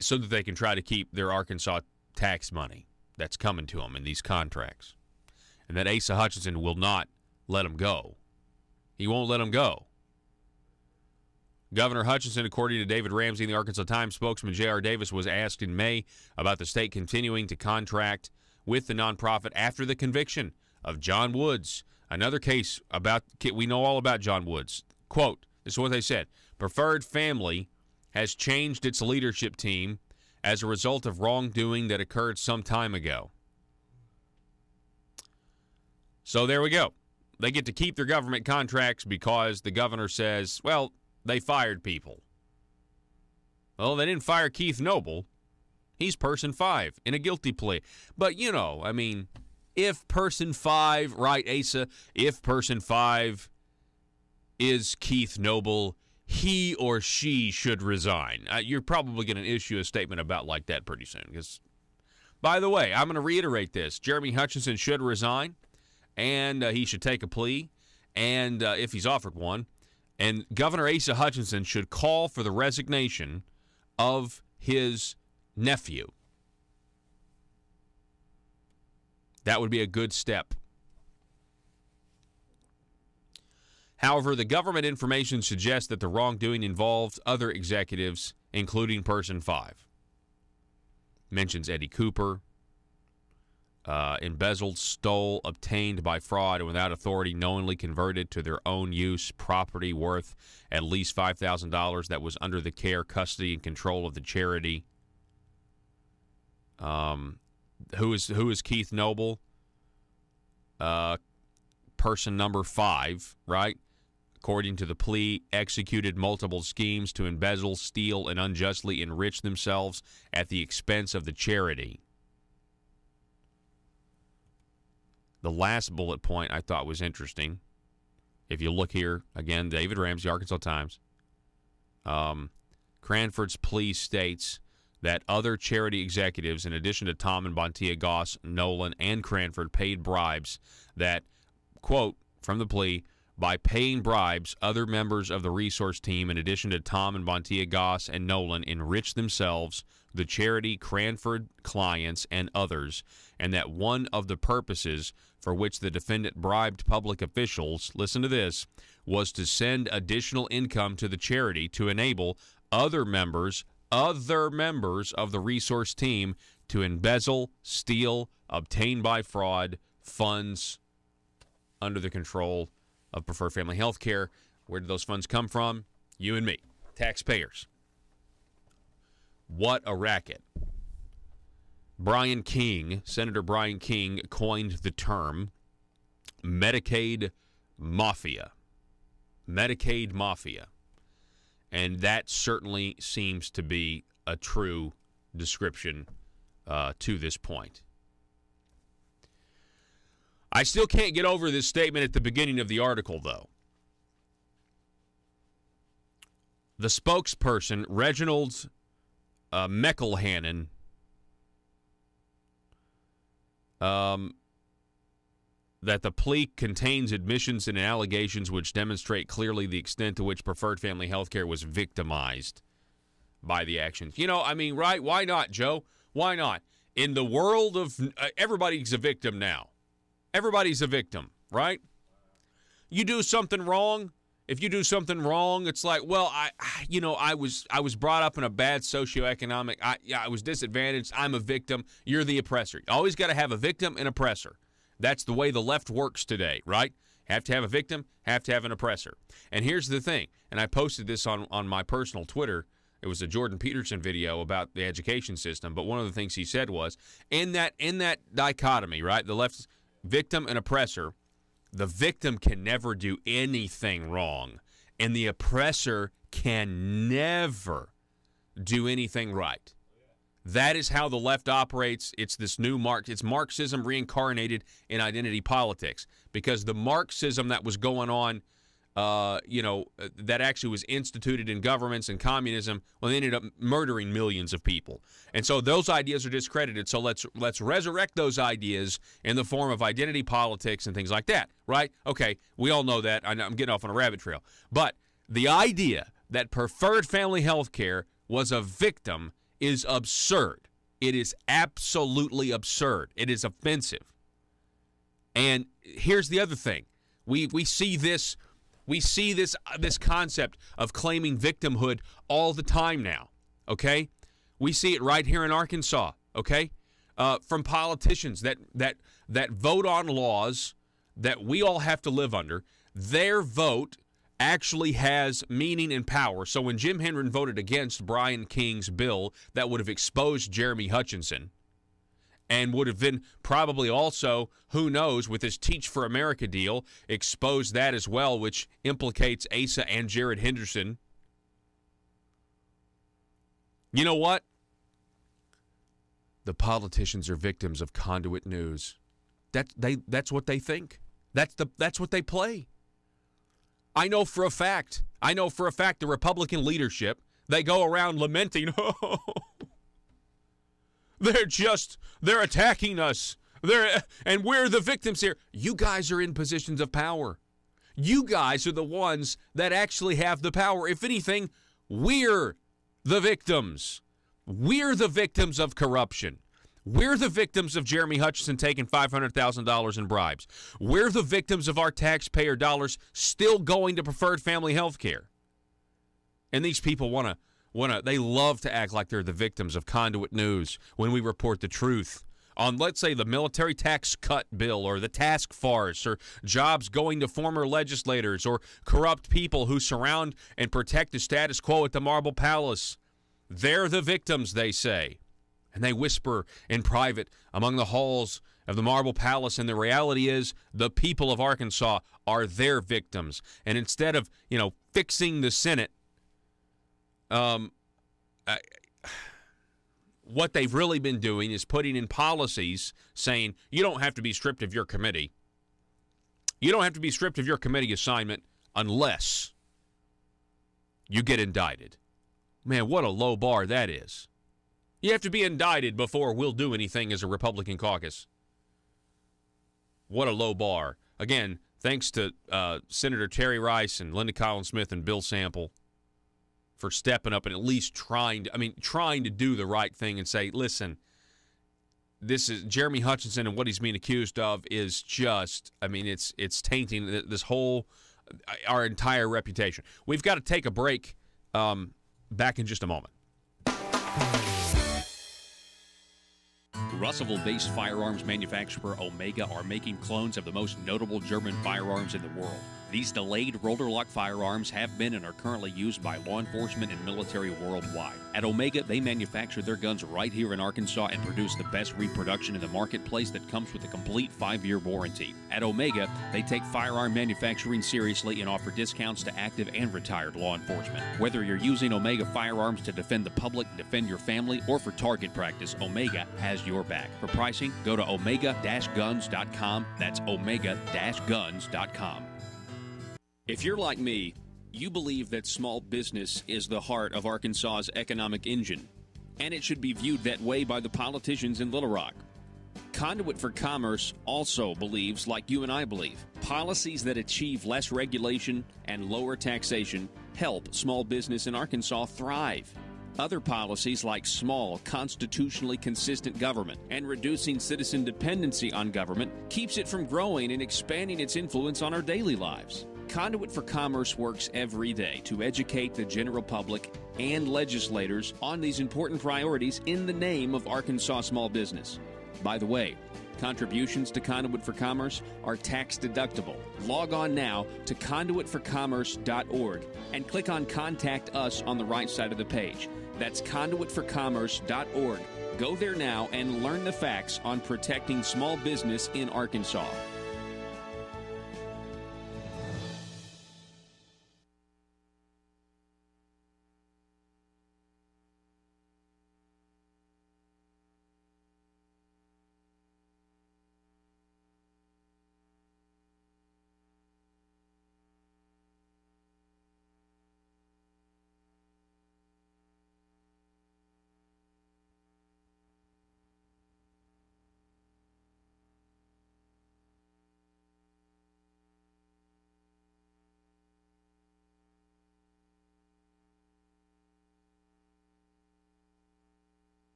so that they can try to keep their Arkansas tax money that's coming to them in these contracts. And that Asa Hutchinson will not let them go. He won't let them go. Governor Hutchinson, according to David Ramsey in the Arkansas Times, spokesman J.R. Davis was asked in May about the state continuing to contract with the nonprofit after the conviction of John Woods. Another case we know all about John Woods. Quote, this is what they said, Preferred Family has changed its leadership team as a result of wrongdoing that occurred some time ago. So there we go. They get to keep their government contracts because the governor says, well, they fired people. Well, they didn't fire Keith Noble. He's person 5 in a guilty plea. But, if person 5, right, Asa, if person 5 is Keith Noble, he or she should resign. You're probably going to issue a statement about like that pretty soon. Because, by the way, I'm going to reiterate this. Jeremy Hutchinson should resign, and he should take a plea, and if he's offered one, and Governor Asa Hutchinson should call for the resignation of his nephew. That would be a good step. However, the government information suggests that the wrongdoing involved other executives, including person 5. Mentions Eddie Cooper, embezzled, stole, obtained by fraud, and without authority knowingly converted to their own use property worth at least $5,000 that was under the care, custody, and control of the charity. Who is Keith Noble? Person number 5, right? According to the plea, executed multiple schemes to embezzle, steal, and unjustly enrich themselves at the expense of the charity. The last bullet point I thought was interesting. If you look here, again, David Ramsey, Arkansas Times. Cranford's plea states that other charity executives, in addition to Tom and Bontia Goss, Nolan, and Cranford, paid bribes that, quote, from the plea, by paying bribes, other members of the resource team, in addition to Tom and Bontia Goss and Nolan, enriched themselves, the charity, Cranford clients, and others, and that one of the purposes for which the defendant bribed public officials, listen to this, was to send additional income to the charity to enable other members of the resource team to embezzle, steal, obtain by fraud funds under the control of Preferred Family Health Care. Where did those funds come from? You and me, taxpayers. What a racket. Senator Brian King coined the term Medicaid Mafia. Medicaid Mafia. And that certainly seems to be a true description to this point. I still can't get over this statement at the beginning of the article, though. The spokesperson, Reginald McElhannon, that the plea contains admissions and allegations which demonstrate clearly the extent to which Preferred Family Healthcare was victimized by the actions. Right? Why not, Joe? Why not? In the world of everybody's a victim now. Everybody's a victim, right? You do something wrong, If you do something wrong, it's like, well, I was brought up in a bad socioeconomic. I was disadvantaged. I'm a victim. You're the oppressor. You always got to have a victim and oppressor. That's the way the left works today, right? Have to have a victim, have to have an oppressor. And here's the thing, and I posted this on my personal Twitter. It was a Jordan Peterson video about the education system, but one of the things he said was, in that dichotomy, right, the left's victim and oppressor, the victim can never do anything wrong, and the oppressor can never do anything right. That is how the left operates. It's this new it's Marxism reincarnated in identity politics, because the Marxism that was going on, that actually was instituted in governments and communism, well, they ended up murdering millions of people. And so those ideas are discredited. So let's resurrect those ideas in the form of identity politics and things like that, right? Okay, we all know that. I'm getting off on a rabbit trail. But the idea that preferred family health care was a victim is absurd. It is absolutely absurd. It is offensive. And here's the other thing. We see this concept of claiming victimhood all the time now, okay? We see it right here in Arkansas, okay? From politicians that vote on laws that we all have to live under. Their vote actually has meaning and power. So when Jim Hendren voted against Brian King's bill that would have exposed Jeremy Hutchinson, and would have been probably also, who knows, with his Teach for America deal, exposed that as well, which implicates Asa and Jared Henderson. You know what? The politicians are victims of Conduit news. That's what they think. That's what they play. I know for a fact the Republican leadership, they go around lamenting, they're attacking us. And we're the victims here. You guys are in positions of power. You guys are the ones that actually have the power. If anything, we're the victims. We're the victims of corruption. We're the victims of Jeremy Hutchinson taking $500,000 in bribes. We're the victims of our taxpayer dollars still going to preferred family health care. And these people they love to act like they're the victims of Conduit news when we report the truth on, let's say, the military tax cut bill or the task force or jobs going to former legislators or corrupt people who surround and protect the status quo at the Marble Palace. They're the victims, they say. And they whisper in private among the halls of the Marble Palace, and the reality is the people of Arkansas are their victims. And instead of, fixing the Senate, what they've really been doing is putting in policies saying you don't have to be stripped of your committee. You don't have to be stripped of your committee assignment unless you get indicted. Man, what a low bar that is. You have to be indicted before we'll do anything as a Republican caucus. What a low bar. Again, thanks to Senator Terry Rice and Linda Collins-Smith and Bill Sample for stepping up and at least trying to do the right thing and say, listen, this is Jeremy Hutchinson, and what he's being accused of is just, it's tainting this whole, our entire reputation. We've got to take a break. Back in just a moment. Russellville-based firearms manufacturer Omega are making clones of the most notable German firearms in the world. These delayed rotor-lock firearms have been and are currently used by law enforcement and military worldwide. At Omega, they manufacture their guns right here in Arkansas and produce the best reproduction in the marketplace that comes with a complete 5-year warranty. At Omega, they take firearm manufacturing seriously and offer discounts to active and retired law enforcement. Whether you're using Omega firearms to defend the public, defend your family, or for target practice, Omega has your back. For pricing, go to omega-guns.com. That's omega-guns.com. If you're like me, you believe that small business is the heart of Arkansas's economic engine, and it should be viewed that way by the politicians in Little Rock. Conduit for Commerce also believes, like you and I believe, policies that achieve less regulation and lower taxation help small business in Arkansas thrive. Other policies like small, constitutionally consistent government and reducing citizen dependency on government keeps it from growing and expanding its influence on our daily lives. Conduit for Commerce works every day to educate the general public and legislators on these important priorities in the name of Arkansas small business. By the way, contributions to Conduit for Commerce are tax deductible. Log on now to conduitforcommerce.org and click on Contact Us on the right side of the page. That's conduitforcommerce.org. Go there now and learn the facts on protecting small business in Arkansas.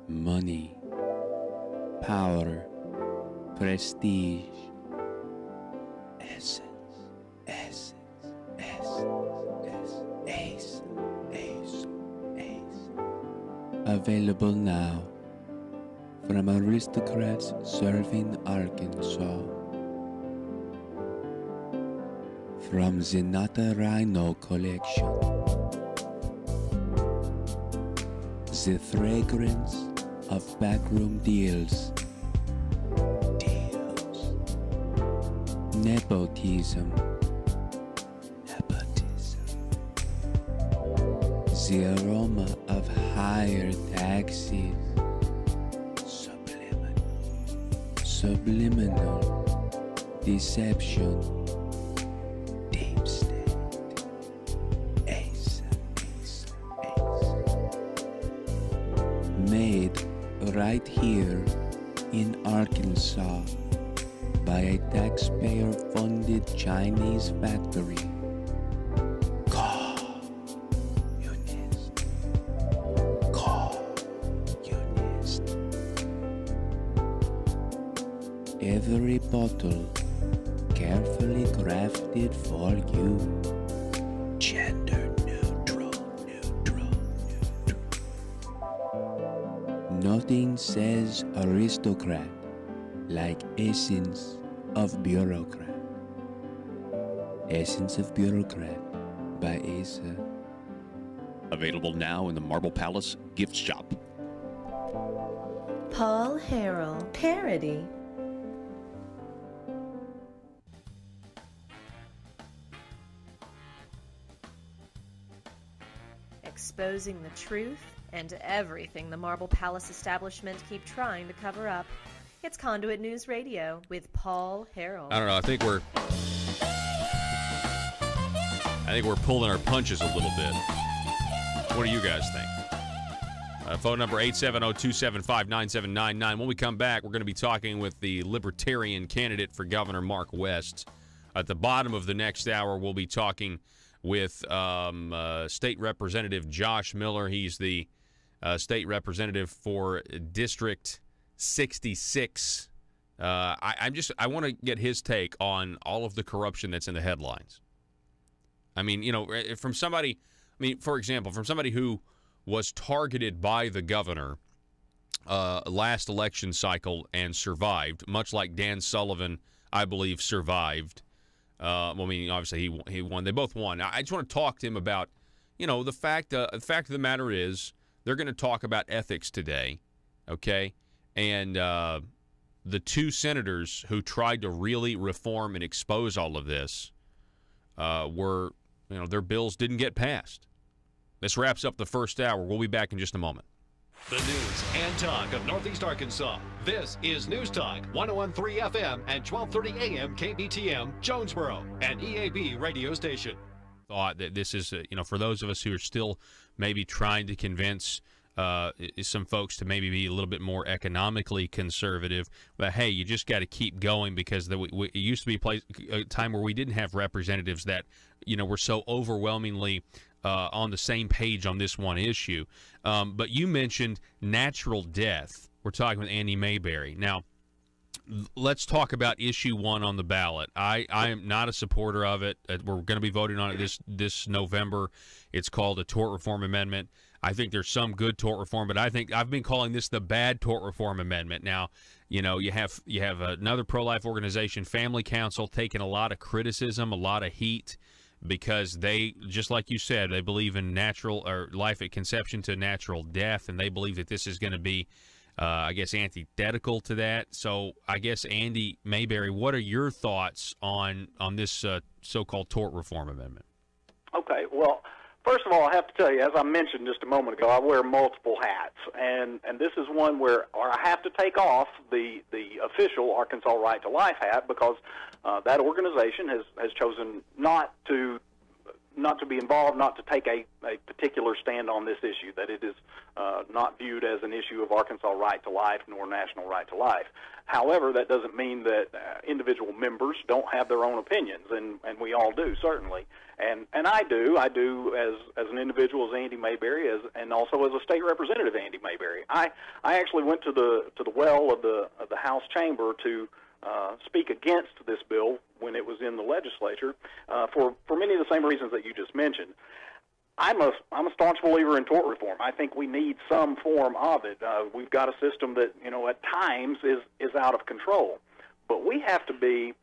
Money, power, prestige, essence, ace. Available now from aristocrats serving Arkansas. From Zenata Rhino Collection. The fragrance of backroom deals. Nepotism. The aroma of higher taxes. Subliminal deception. Deep state. Ace. Made right here in Arkansas by a taxpayer-funded Chinese factory. Communist. Every bottle carefully crafted for you. Gender neutral. Nothing says aristocrat like Essence of Bureaucrat. Essence of Bureaucrat by Asa. Available now in the Marble Palace gift shop. Paul Harrell parody. Exposing the truth and everything the Marble Palace establishment keep trying to cover up. It's Conduit News Radio with Paul Harrell. I don't know. I think we're pulling our punches a little bit. What do you guys think? Phone number 870-275-9799. When we come back, we're going to be talking with the Libertarian candidate for Governor, Mark West. At the bottom of the next hour, we'll be talking with State Representative Josh Miller. He's the state representative for District 66. I want to get his take on all of the corruption that's in the headlines. I mean, from somebody, for example, from somebody who was targeted by the governor last election cycle and survived, much like Dan Sullivan, I believe, survived. Obviously he won. They both won. I just want to talk to him about, the fact of the matter is they're going to talk about ethics today, okay? And the two senators who tried to really reform and expose all of this their bills didn't get passed. This wraps up the first hour. We'll be back in just a moment. The news and talk of Northeast Arkansas. This is News Talk 101.3 FM and 12:30 AM KBTM, Jonesboro, an EAB radio station. Thought that this is, for those of us who are still maybe trying to convince some folks to maybe be a little bit more economically conservative, but hey, you just got to keep going because it used to be a time where we didn't have representatives that, were so overwhelmingly on the same page on this one issue. But you mentioned natural death. We're talking with Andy Mayberry. Now, let's talk about issue 1 on the ballot. I am not a supporter of it. We're going to be voting on it this November. It's called a tort reform amendment. I think there's some good tort reform, but I think I've been calling this the bad tort reform amendment. Now, you have another pro-life organization, Family Council, taking a lot of criticism, a lot of heat, because they, just like you said, they believe in natural or life at conception to natural death, and they believe that this is going to be, antithetical to that. So I guess, Andy Mayberry, what are your thoughts on this so-called tort reform amendment? Okay, well, first of all, I have to tell you, as I mentioned just a moment ago, I wear multiple hats, and this is one where I have to take off the official Arkansas Right to Life hat because that organization has chosen not to be involved, not to take a particular stand on this issue, that it is not viewed as an issue of Arkansas Right to Life nor National Right to Life. However, that doesn't mean that individual members don't have their own opinions, and we all do, certainly. And I do as an individual, as Andy Mayberry, and also as a state representative, Andy Mayberry. I actually went to the well of the House chamber to speak against this bill when it was in the legislature for many of the same reasons that you just mentioned. I'm a staunch believer in tort reform. I think we need some form of it. We've got a system that, at times is out of control. But we have to be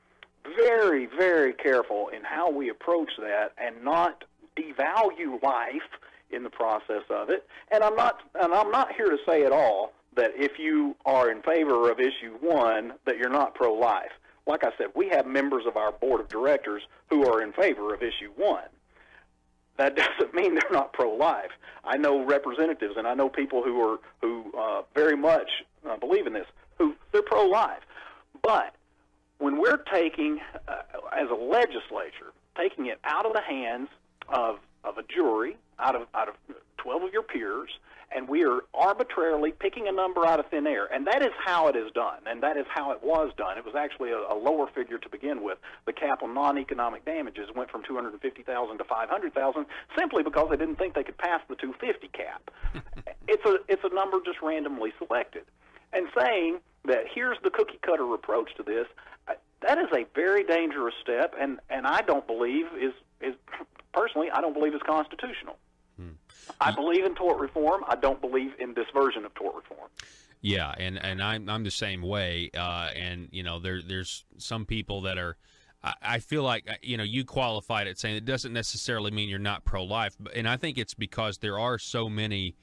very, very careful in how we approach that and not devalue life in the process of it. And I'm not here to say at all that if you are in favor of issue 1 that you're not pro-life. Like I said, we have members of our board of directors who are in favor of issue 1. That doesn't mean they're not pro-life. I know representatives and I know people who very much believe in this, who they're pro-life. But when we're taking, as a legislature, taking it out of the hands of a jury, out of 12 of your peers, and we are arbitrarily picking a number out of thin air, and that is how it is done, and that is how it was done. It was actually a lower figure to begin with. The cap on non-economic damages went from $250,000 to $500,000 simply because they didn't think they could pass the $250 cap. It's a number just randomly selected, and saying that here's the cookie-cutter approach to this. That is a very dangerous step, and I don't believe personally, I don't believe is constitutional. I believe in tort reform. I don't believe in this version of tort reform. Yeah, and I'm the same way. And there's some people that are. I feel like you qualified it saying it doesn't necessarily mean you're not pro-life, and I think it's because there are so many.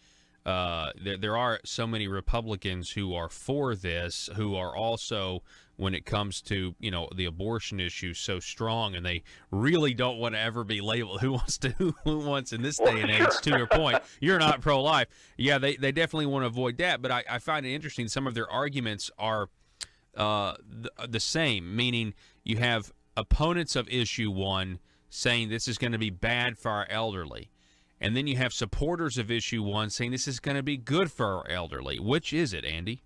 There are so many Republicans who are for this, who are also, when it comes to the abortion issue, so strong, and they really don't want to ever be labeled. Who wants in this day and age? To your point, you're not pro-life. Yeah, they definitely want to avoid that. But I find it interesting. Some of their arguments are the same, meaning you have opponents of issue 1 saying this is going to be bad for our elderly. And then you have supporters of issue 1 saying this is going to be good for our elderly. Which is it, Andy?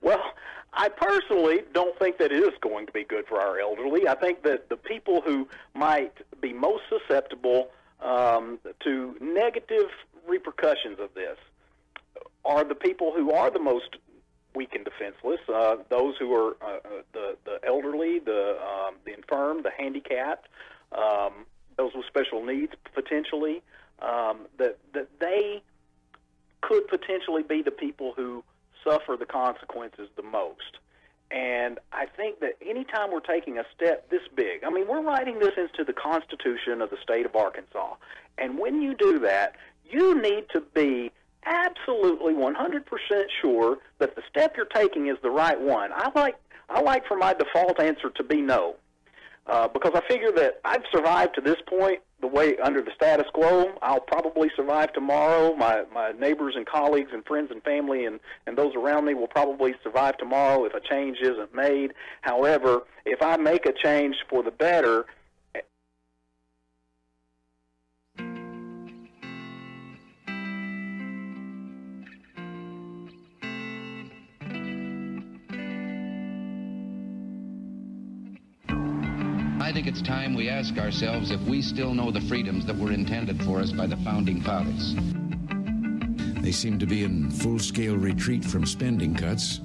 Well, I personally don't think that it is going to be good for our elderly. I think that the people who might be most susceptible to negative repercussions of this are the people who are the most weak and defenseless, those who are the elderly, the infirm, the handicapped, those with special needs, potentially, that they could potentially be the people who suffer the consequences the most. And I think that anytime we're taking a step this big, I mean, we're writing this into the Constitution of the state of Arkansas. And when you do that, you need to be absolutely 100% sure that the step you're taking is the right one. I like for my default answer to be no. Because I figure that I've survived to this point the way under the status quo, I'll probably survive tomorrow. My neighbors and colleagues and friends and family and those around me will probably survive tomorrow if a change isn't made. However, if I make a change for the better, I think it's time we ask ourselves if we still know the freedoms that were intended for us by the Founding Fathers. They seem to be in full-scale retreat from spending cuts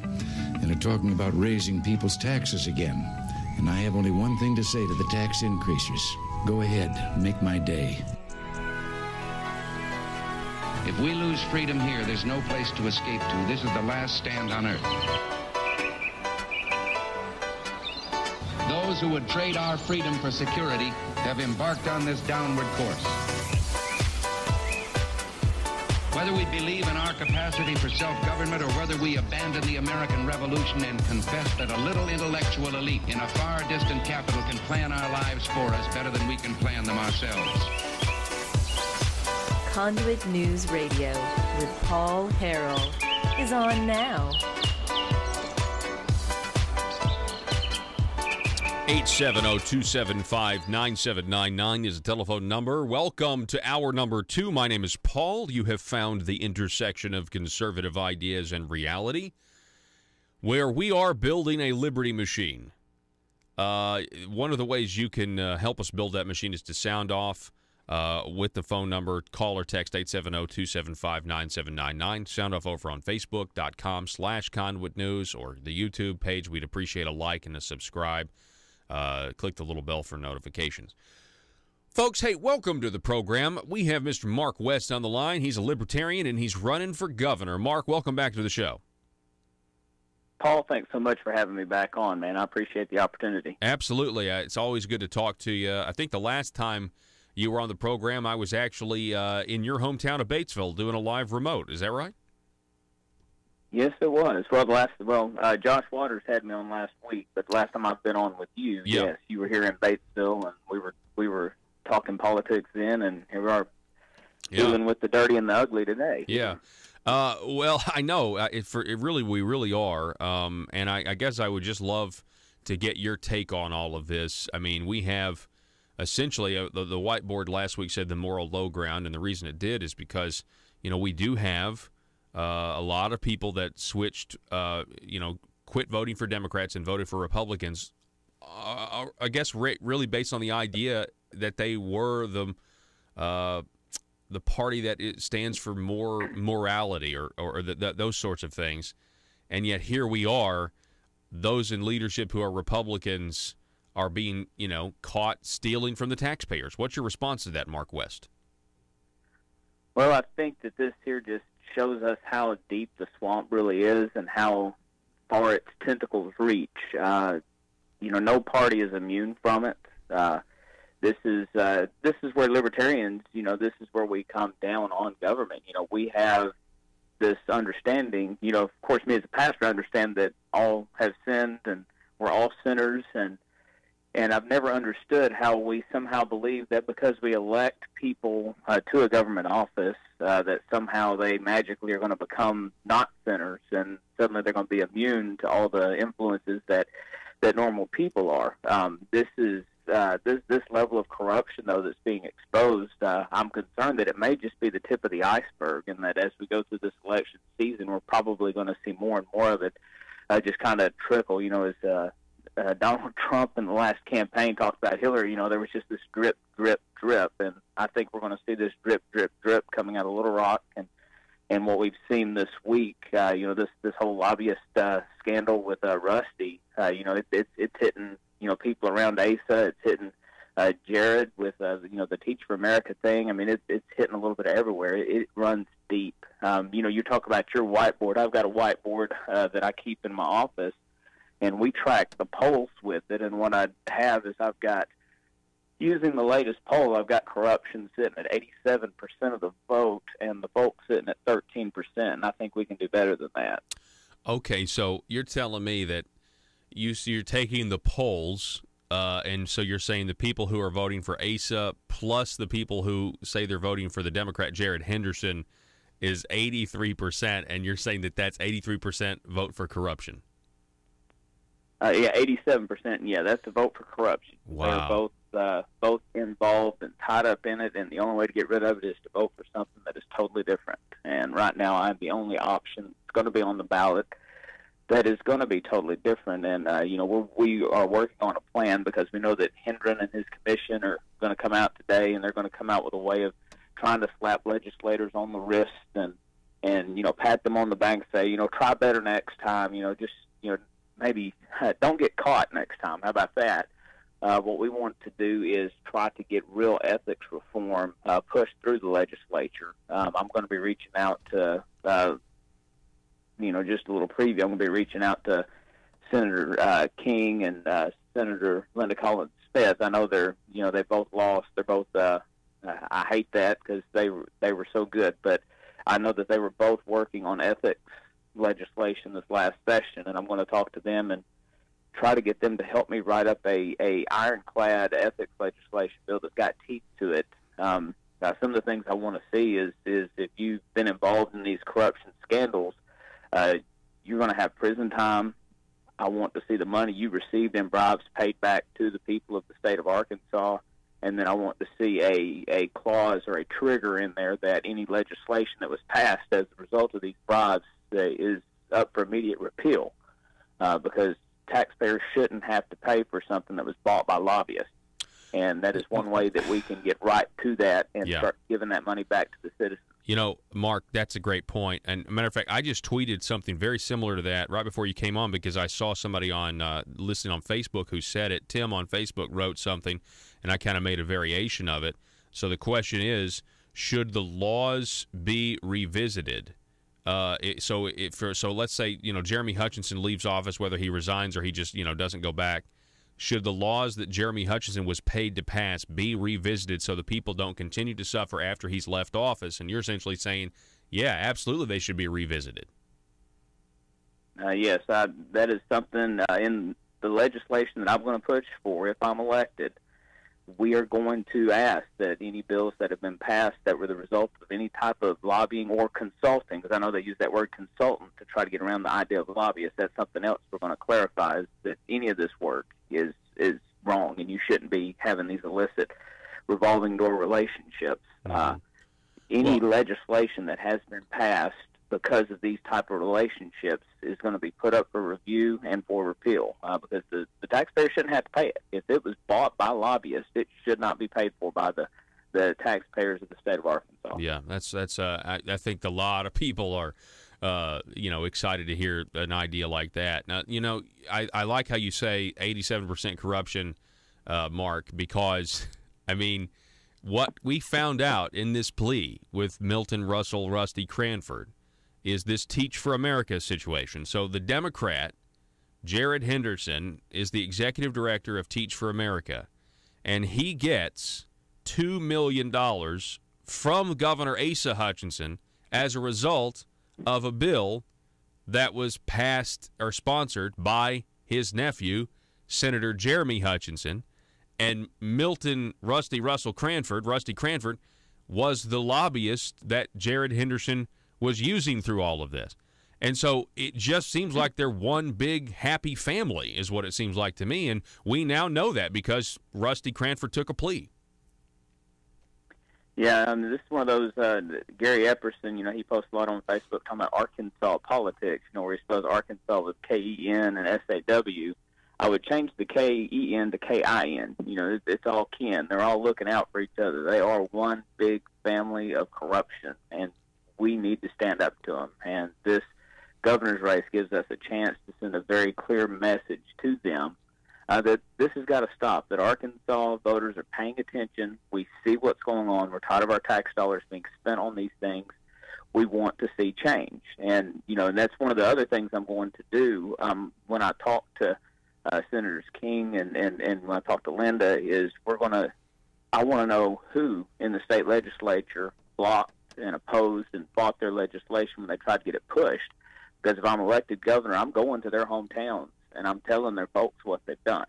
and are talking about raising people's taxes again. And I have only one thing to say to the tax increasers. Go ahead, make my day. If we lose freedom here, there's no place to escape to. This is the last stand on earth. Those who would trade our freedom for security have embarked on this downward course. Whether we believe in our capacity for self-government or whether we abandon the American Revolution and confess that a little intellectual elite in a far distant capital can plan our lives for us better than we can plan them ourselves. Conduit News Radio with Paul Harrell is on now. 870-275-9799 is the telephone number. Welcome to hour number 2. My name is Paul. You have found the intersection of conservative ideas and reality, where we are building a liberty machine. One of the ways you can help us build that machine is to sound off with the phone number. Call or text 870-275-9799. Sound off over on Facebook.com/Conduit News or the YouTube page. We'd appreciate a like and a subscribe. Click the little bell for notifications. Folks, hey, welcome to the program. We have Mr. Mark West on the line. He's a libertarian, and he's running for governor. Mark, welcome back to the show. Paul, thanks so much for having me back on, man. I appreciate the opportunity. Absolutely. It's always good to talk to you. I think the last time you were on the program, I was actually in your hometown of Batesville doing a live remote. Is that right? Yes, it was. Josh Waters had me on last week, but the last time I've been on with you, yes, you were here in Batesville, and we were talking politics then, and here we are dealing with the dirty and the ugly today. Yeah. Well, I know. We really are. And I guess I would just love to get your take on all of this. I mean, we have essentially the whiteboard last week said the moral low ground, and the reason it did is because, we do have a lot of people that switched, quit voting for Democrats and voted for Republicans, I guess really based on the idea that they were the party that it stands for more morality or those sorts of things. And yet here we are, those in leadership who are Republicans are being, caught stealing from the taxpayers. What's your response to that, Mark West? Well, I think that this here just shows us how deep the swamp really is and how far its tentacles reach. No party is immune from it. This is where libertarians, this is where we come down on government. We have this understanding, of course, me as a pastor, I understand that all have sinned and we're all sinners, and I've never understood how we somehow believe that because we elect people to a government office, that somehow they magically are going to become not sinners, and suddenly they're going to be immune to all the influences that normal people are. This level of corruption, though, that's being exposed, I'm concerned that it may just be the tip of the iceberg, and that as we go through this election season, we're probably going to see more and more of it just kind of trickle. As Donald Trump in the last campaign talked about Hillary, there was just this drip, drip, drip, and I think we're going to see this drip, drip, drip coming out of Little Rock, and what we've seen this week, this whole lobbyist scandal with Rusty, it's hitting people around ASA, it's hitting Jared with the Teach for America thing. I mean, it's hitting a little bit everywhere. It runs deep. You talk about your whiteboard. I've got a whiteboard that I keep in my office, and we track the polls with it. And what I have is using the latest poll, I've got corruption sitting at 87% of the vote, and the vote sitting at 13%. And I think we can do better than that. Okay, so you're telling me that you're taking the polls And so you're saying the people who are voting for Asa plus the people who say they're voting for the Democrat Jared Henderson is 83%, and you're saying that that's 83% vote for corruption. Yeah, 87%. Yeah, that's a vote for corruption. Wow. They're both involved and tied up in it, and the only way to get rid of it is to vote for something that is totally different. And right now, I'm the only option that's going to be on the ballot that is going to be totally different. And we are working on a plan because we know that Hendren and his commission are going to come out today, and they're going to come out with a way of trying to slap legislators on the wrist and pat them on the back and say, try better next time. Maybe don't get caught next time. How about that? What we want to do is try to get real ethics reform pushed through the legislature. I'm going to be reaching out to, just a little preview. I'm going to be reaching out to Senator King and Senator Linda Collins Smith. I know they both lost. They're both. I hate that because they were so good, but I know that they were both working on ethics legislation this last session, and I'm going to talk to them and try to get them to help me write up a ironclad ethics legislation bill that's got teeth to it. Some of the things I want to see is if you've been involved in these corruption scandals, you're going to have prison time. I want to see the money you received in bribes paid back to the people of the state of Arkansas. And then I want to see a clause or a trigger in there that any legislation that was passed as a result of these bribes is up for immediate repeal, because taxpayers shouldn't have to pay for something that was bought by lobbyists. And that is one way that we can get right to that and start giving that money back to the citizens. Mark, that's a great point. And a matter of fact, I just tweeted something very similar to that right before you came on because I saw somebody listening on Facebook who said it. Tim on Facebook wrote something, and I kind of made a variation of it. So the question is, should the laws be revisited? So let's say, Jeremy Hutchinson leaves office, whether he resigns or he just, doesn't go back. Should the laws that Jeremy Hutchinson was paid to pass be revisited so the people don't continue to suffer after he's left office? And you're essentially saying, yeah, absolutely they should be revisited. Yes, that is something in the legislation that I'm going to push for if I'm elected. We are going to ask that any bills that have been passed that were the result of any type of lobbying or consulting, because I know they use that word consultant to try to get around the idea of lobbyist. That's something else we're going to clarify, is that any of this work is wrong, and you shouldn't be having these illicit revolving door relationships. Any legislation that has been passed because of these type of relationships is going to be put up for review and for repeal, because the taxpayer shouldn't have to pay it. If it was bought by lobbyists, it should not be paid for by the taxpayers of the state of Arkansas. Yeah, that's. I think a lot of people are, excited to hear an idea like that. Now, I like how you say 87% corruption, Mark, because what we found out in this plea with Milton Russell, Rusty Cranford, is this Teach for America situation. So the Democrat, Jared Henderson, is the executive director of Teach for America, and he gets $2 million from Governor Asa Hutchinson as a result of a bill that was passed or sponsored by his nephew, Senator Jeremy Hutchinson, and Milton Rusty Cranford was the lobbyist that Jared Henderson was using through all of this. And so it just seems like they're one big happy family is what it seems like to me, and we now know that because Rusty Cranford took a plea. Yeah, this is one of those, Gary Epperson, he posts a lot on Facebook talking about Arkansas politics, where he spells Arkansas with K-E-N and S-A-W. I would change the K-E-N to K-I-N. It's all kin. They're all looking out for each other. They are one big family of corruption, and we need to stand up to them. And this governor's race gives us a chance to send a very clear message to them that this has got to stop, that Arkansas voters are paying attention. We see what's going on. We're tired of our tax dollars being spent on these things. We want to see change. And, and that's one of the other things I'm going to do when I talk to Senators King and when I talk to Linda is I want to know who in the state legislature blocked and opposed and fought their legislation when they tried to get it pushed. Because if I'm elected governor, I'm going to their hometowns and I'm telling their folks what they've done.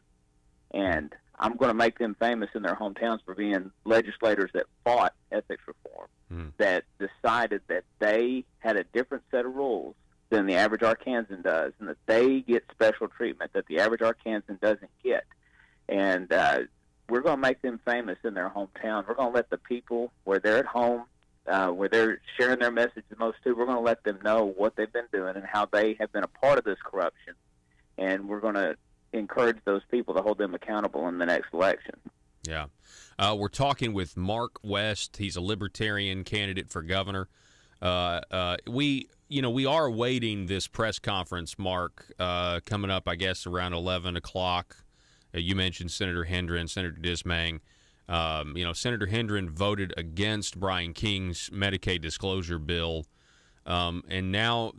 And I'm going to make them famous in their hometowns for being legislators that fought ethics reform, that decided that they had a different set of rules than the average Arkansan does, and that they get special treatment that the average Arkansan doesn't get. And we're going to make them famous in their hometown. We're going to let the people where they're at home, where they're sharing their message the most to, we're going to let them know what they've been doing and how they have been a part of this corruption. And we're going to encourage those people to hold them accountable in the next election. Yeah. We're talking with Mark West. He's a Libertarian candidate for governor. We are awaiting this press conference, Mark, coming up, I guess, around 11 o'clock. You mentioned Senator Hendren, Senator Dismang. Senator Hendren voted against Brian King's Medicaid disclosure bill, and now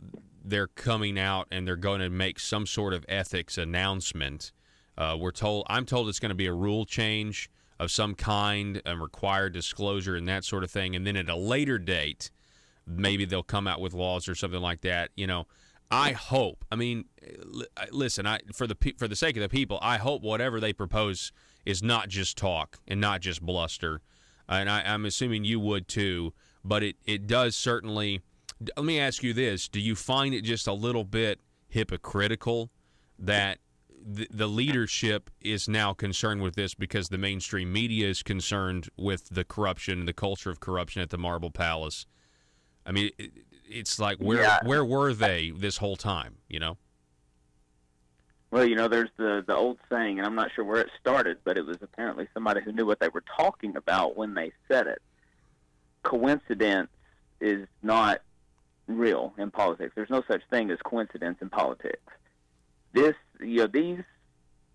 they're coming out and they're going to make some sort of ethics announcement. I'm told it's going to be a rule change of some kind, and required disclosure and that sort of thing, and then at a later date, maybe they'll come out with laws or something like that. I hope. I mean, listen. For the sake of the people, I hope whatever they propose is not just talk and not just bluster, and I'm assuming you would too. But it does certainly. Let me ask you this: do you find it just a little bit hypocritical that the leadership is now concerned with this because the mainstream media is concerned with the corruption and the culture of corruption at the Marble Palace? I mean, it's like, where were they this whole time, Well, there's the old saying, and I'm not sure where it started, but it was apparently somebody who knew what they were talking about when they said it. Coincidence is not real in politics. There's no such thing as coincidence in politics. These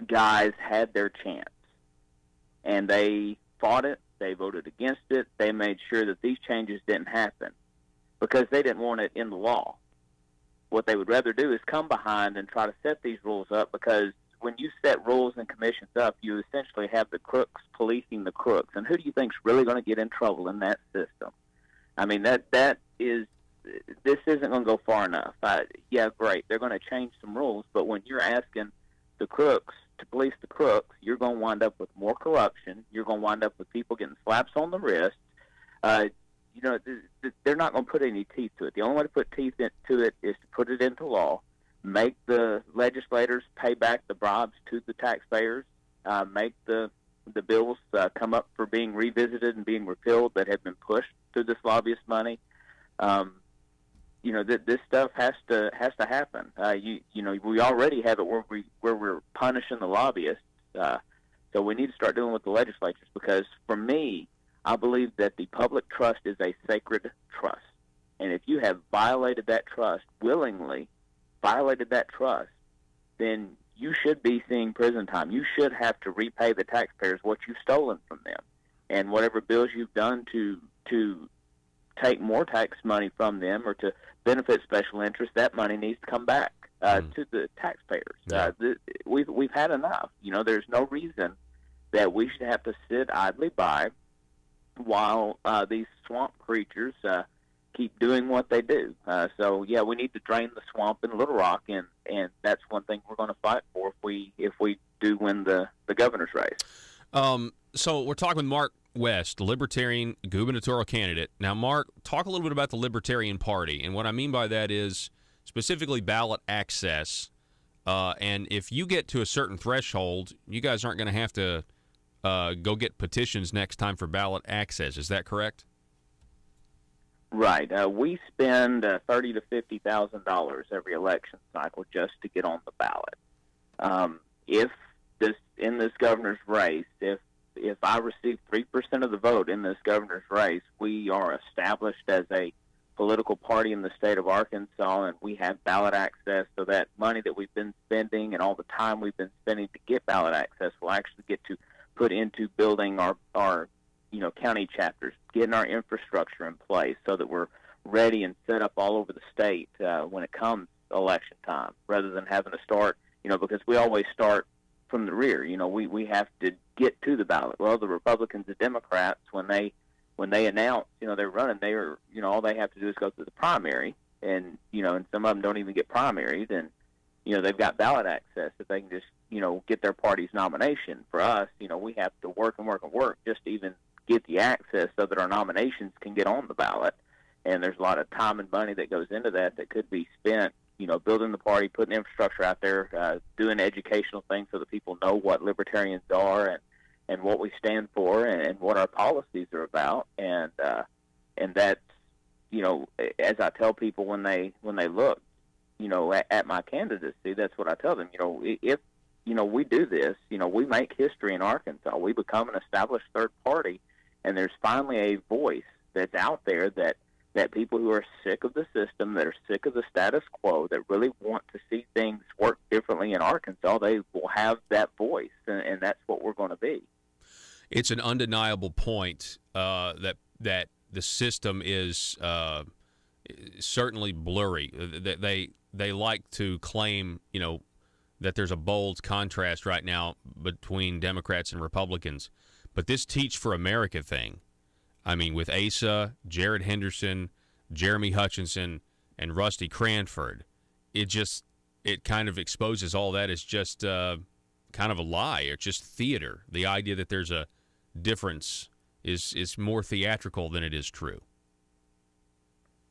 guys had their chance, and they fought it. They voted against it. They made sure that these changes didn't happen because they didn't want it in the law. What they would rather do is come behind and try to set these rules up, because when you set rules and commissions up, you essentially have the crooks policing the crooks. And who do you think's really going to get in trouble in that system? I mean, this isn't going to go far enough. Yeah, great, they're going to change some rules, but when you're asking the crooks to police the crooks, you're going to wind up with more corruption. You're going to wind up with people getting slaps on the wrist. They're not going to put any teeth to it. The only way to put teeth into it is to put it into law, make the legislators pay back the bribes to the taxpayers, make the bills come up for being revisited and being repealed that have been pushed through this lobbyist money. This stuff has to happen. We already have it where we're punishing the lobbyists. So we need to start dealing with the legislatures, because for me, I believe that the public trust is a sacred trust. And if you have violated that trust, willingly violated that trust, then you should be seeing prison time. You should have to repay the taxpayers what you've stolen from them. And whatever bills you've done to take more tax money from them or to benefit special interests, that money needs to come back to the taxpayers. Yeah. We've had enough. There's no reason that we should have to sit idly by while these swamp creatures keep doing what they do. We need to drain the swamp in Little Rock, and that's one thing we're going to fight for if we do win the governor's race. So we're talking with Mark West, the Libertarian gubernatorial candidate. Now, Mark, talk a little bit about the Libertarian Party, and what I mean by that is specifically ballot access. And if you get to a certain threshold, you guys aren't going to have to go get petitions next time for ballot access. Is that correct? Right. We spend $30,000 to $50,000 every election cycle just to get on the ballot. In this governor's race, if I receive 3% of the vote in this governor's race, we are established as a political party in the state of Arkansas, and we have ballot access, so that money that we've been spending and all the time we've been spending to get ballot access will actually get to put into building our county chapters, getting our infrastructure in place so that we're ready and set up all over the state when it comes election time, rather than having to start, because we always start from the rear. We have to get to the ballot. Well, the Republicans and Democrats, when they announce, they're running, all they have to do is go through the primary, and and some of them don't even get primaried, and they've got ballot access that they can just get their party's nomination. For us, we have to work and work and work just to even get the access so that our nominations can get on the ballot. And there's a lot of time and money that goes into that could be spent, building the party, putting infrastructure out there, doing educational things so that people know what libertarians are and what we stand for and what our policies are about. And that's, as I tell people when they look, at my candidacy, that's what I tell them. If we do this, we make history in Arkansas. We become an established third party, and there's finally a voice that's out there that people who are sick of the system, that are sick of the status quo, that really want to see things work differently in Arkansas, they will have that voice, and that's what we're going to be. It's an undeniable point that the system is certainly blurry. They like to claim, that there's a bold contrast right now between Democrats and Republicans. But this Teach for America thing, I mean, with Asa, Jared Henderson, Jeremy Hutchinson, and Rusty Cranford, it kind of exposes all that as just kind of a lie. It's just theater. The idea that there's a difference is more theatrical than it is true.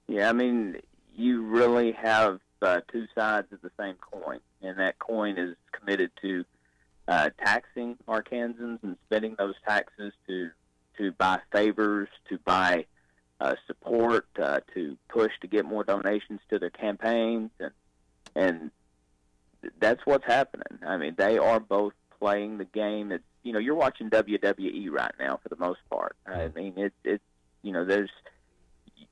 Yeah, I mean, you really have two sides of the same coin, and that coin is committed to taxing Arkansans and spending those taxes to buy favors, to buy support, to push to get more donations to their campaigns, and that's what's happening. I mean, they are both playing the game. It's you're watching WWE right now for the most part. I mean, it's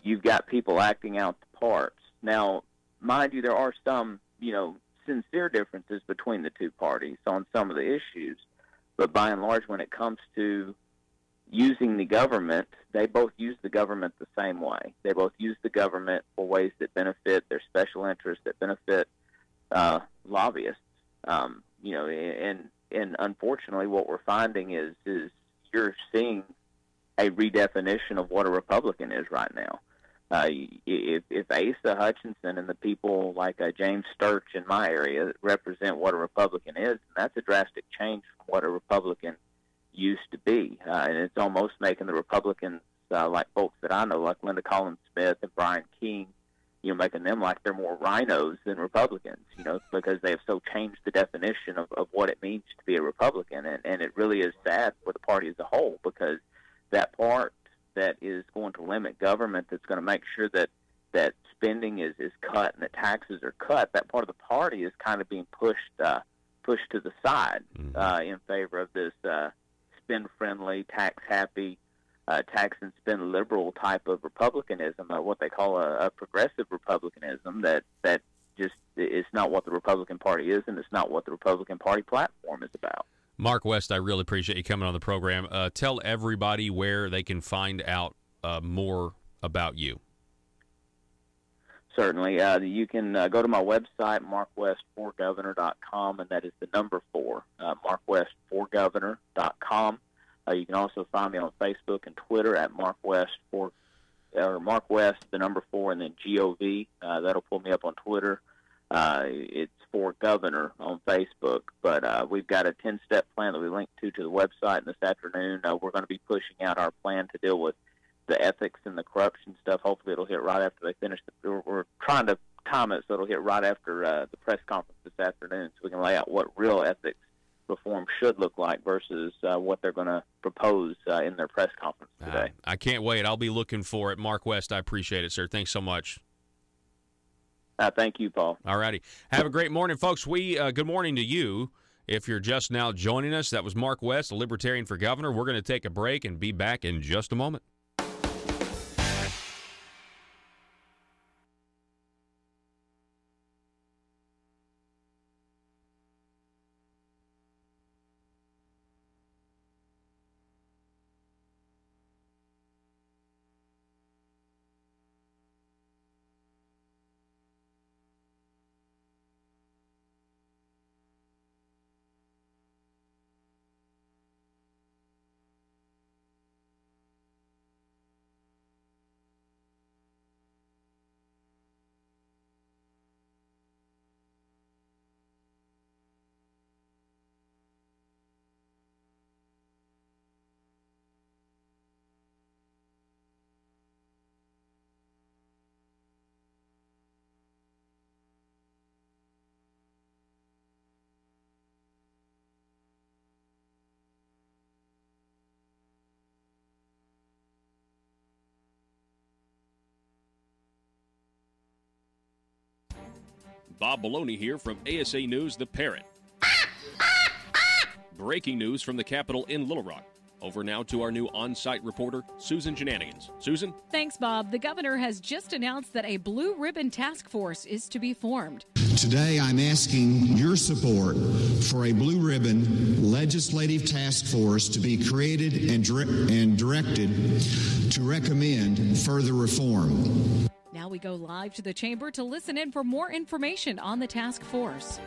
you've got people acting out the parts. Now, mind you, there are some sincere differences between the two parties on some of the issues, but by and large, when it comes to using the government, they both use the government the same way. They both use the government for ways that benefit their special interests, that benefit lobbyists. And unfortunately, what we're finding is you're seeing a redefinition of what a Republican is right now. If Asa Hutchinson and the people like James Sturch in my area represent what a Republican is, that's a drastic change from what a Republican used to be. And it's almost making the Republicans, like folks that I know, like Linda Collins Smith and Brian King, making them like they're more rhinos than Republicans, because they have so changed the definition of what it means to be a Republican. And it really is sad for the party as a whole, because that part that is going to limit government, that's going to make sure that spending is cut and that taxes are cut, that part of the party is kind of being pushed to the side in favor of this spend-friendly, tax-happy, tax and spend liberal type of republicanism, what they call a progressive republicanism that just is not what the Republican Party is, and it's not what the Republican Party platform is about. Mark West, I really appreciate you coming on the program. Tell everybody where they can find out more about you. Certainly. You can go to my website, markwest4governor.com, and that is the number 4, markwest4governor.com. You can also find me on Facebook and Twitter at markwest, the number 4, and then GOV. That'll pull me up on Twitter. It's for governor on Facebook, but we've got a 10-step plan that we linked to the website. And this afternoon, we're going to be pushing out our plan to deal with the ethics and the corruption stuff. Hopefully, it'll hit right after they finish. We're trying to time it so it'll hit right after the press conference this afternoon, so we can lay out what real ethics reform should look like versus what they're going to propose in their press conference today. I can't wait. I'll be looking for it. Mark West, I appreciate it, sir. Thanks so much. Thank you, Paul. All righty. Have a great morning, folks. Good morning to you. If you're just now joining us, that was Mark West, a Libertarian for Governor. We're going to take a break and be back in just a moment. Bob Maloney here from ASA News, The Parrot. Breaking news from the Capitol in Little Rock. Over now to our new on-site reporter, Susan Shenanigans. Susan? Thanks, Bob. The governor has just announced that a blue ribbon task force is to be formed. Today, I'm asking your support for a blue ribbon legislative task force to be created and directed to recommend further reform. Now we go live to the chamber to listen in for more information on the task force.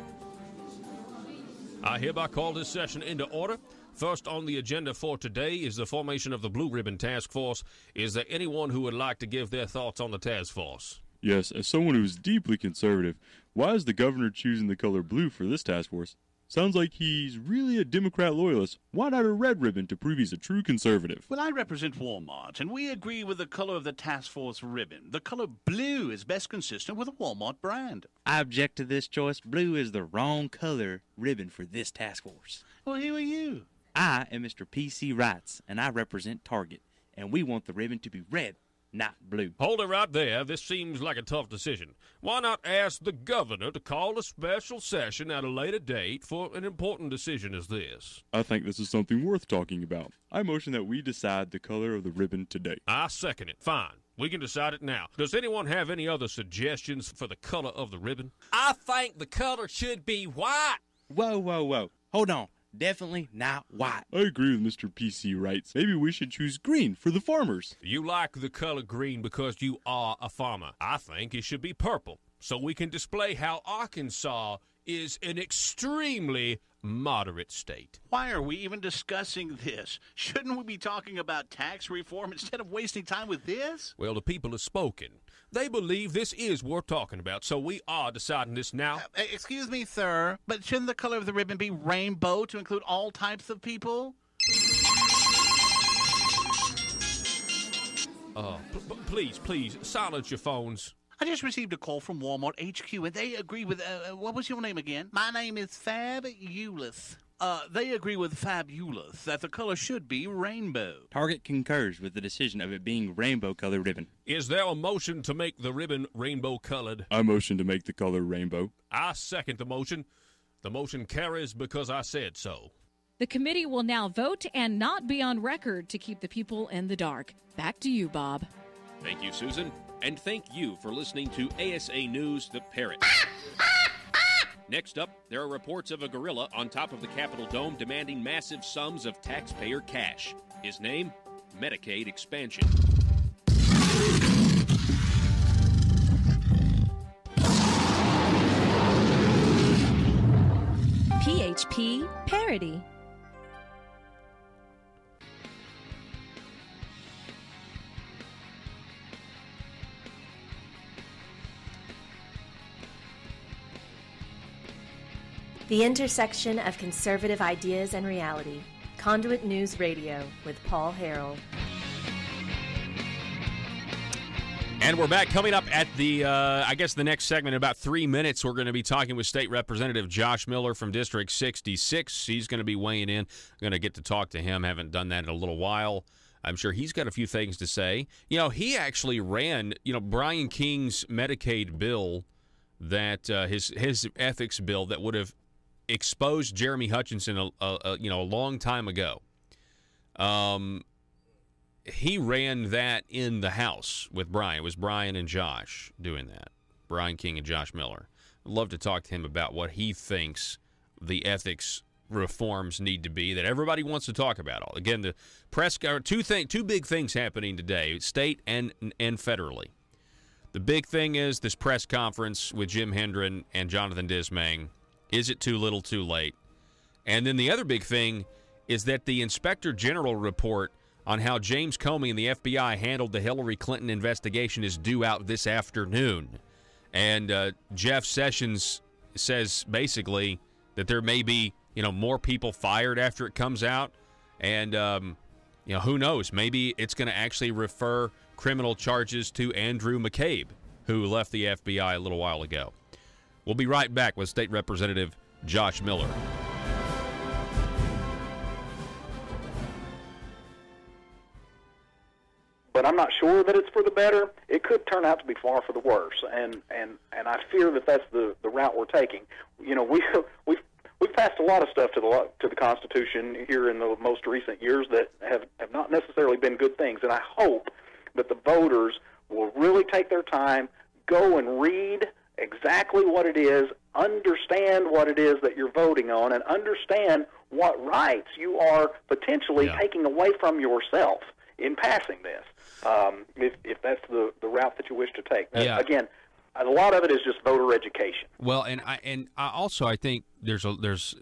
I hereby call this session into order. First on the agenda for today is the formation of the Blue Ribbon Task Force. Is there anyone who would like to give their thoughts on the task force? Yes, as someone who is deeply conservative, why is the governor choosing the color blue for this task force? Sounds like he's really a Democrat loyalist. Why not a red ribbon to prove he's a true conservative? Well, I represent Walmart, and we agree with the color of the task force ribbon. The color blue is best consistent with the Walmart brand. I object to this choice. Blue is the wrong color ribbon for this task force. Well, who are you? I am Mr. P.C. Wrights, and I represent Target, and we want the ribbon to be red, not blue. Hold it right there. This seems like a tough decision. Why not ask the governor to call a special session at a later date for an important decision as this? I think this is something worth talking about. I motion that we decide the color of the ribbon today. I second it. Fine. We can decide it now. Does anyone have any other suggestions for the color of the ribbon? I think the color should be white. Whoa. Hold on. Definitely not white. I agree with Mr. P.C. Wrights. Maybe we should choose green for the farmers. You like the color green because you are a farmer. I think it should be purple, so we can display how Arkansas is an extremely moderate state. Why are we even discussing this? Shouldn't we be talking about tax reform instead of wasting time with this? Well, the people have spoken. They believe this is worth talking about, so we are deciding this now. Excuse me, sir, but shouldn't the color of the ribbon be rainbow to include all types of people? Please, silence your phones. I just received a call from Walmart HQ, and they agree with, what was your name again? My name is Fabulous. They agree with Fabulous that the color should be rainbow. Target concurs with the decision of it being rainbow-colored ribbon. Is there a motion to make the ribbon rainbow-colored? I motion to make the color rainbow. I second the motion. The motion carries because I said so. The committee will now vote and not be on record to keep the people in the dark. Back to you, Bob. Thank you, Susan. And thank you for listening to ASA News, The Parrot. Next up, there are reports of a gorilla on top of the Capitol Dome demanding massive sums of taxpayer cash. His name? Medicaid expansion. PHP Parody. The intersection of conservative ideas and reality. Conduit News Radio with Paul Harrell. And we're back. Coming up at the, the next segment, in about 3 minutes, we're going to be talking with State Representative Josh Miller from District 66. He's going to be weighing in. I'm going to get to talk to him. Haven't done that in a little while. I'm sure he's got a few things to say. You know, he actually ran, Brian King's Medicaid bill, that his ethics bill that would have exposed Jeremy Hutchinson a long time ago. He ran that in the House with Brian. It was Brian and Josh doing that. Brian King and Josh Miller. I'd love to talk to him about what he thinks the ethics reforms need to be that everybody wants to talk about. Again, the press two big things happening today, state and federally. The big thing is this press conference with Jim Hendren and Jonathan Dismang. Is it too little, too late? And then the other big thing is that the Inspector General report on how James Comey and the FBI handled the Hillary Clinton investigation is due out this afternoon. And Jeff Sessions says basically that there may be, more people fired after it comes out. And, who knows? Maybe it's going to actually refer criminal charges to Andrew McCabe, who left the FBI a little while ago. We'll be right back with State Representative Josh Miller. but I'm not sure that it's for the better. It could turn out to be far for the worse, and I fear that that's the route we're taking. You know, we've passed a lot of stuff to the Constitution here in the most recent years that have not necessarily been good things, and I hope that the voters will really take their time, go and read exactly what it is, understand what it is that you're voting on, and understand what rights you are potentially taking away from yourself in passing this, if that's the route that you wish to take. Again, a lot of it is just voter education. Well, and I think there's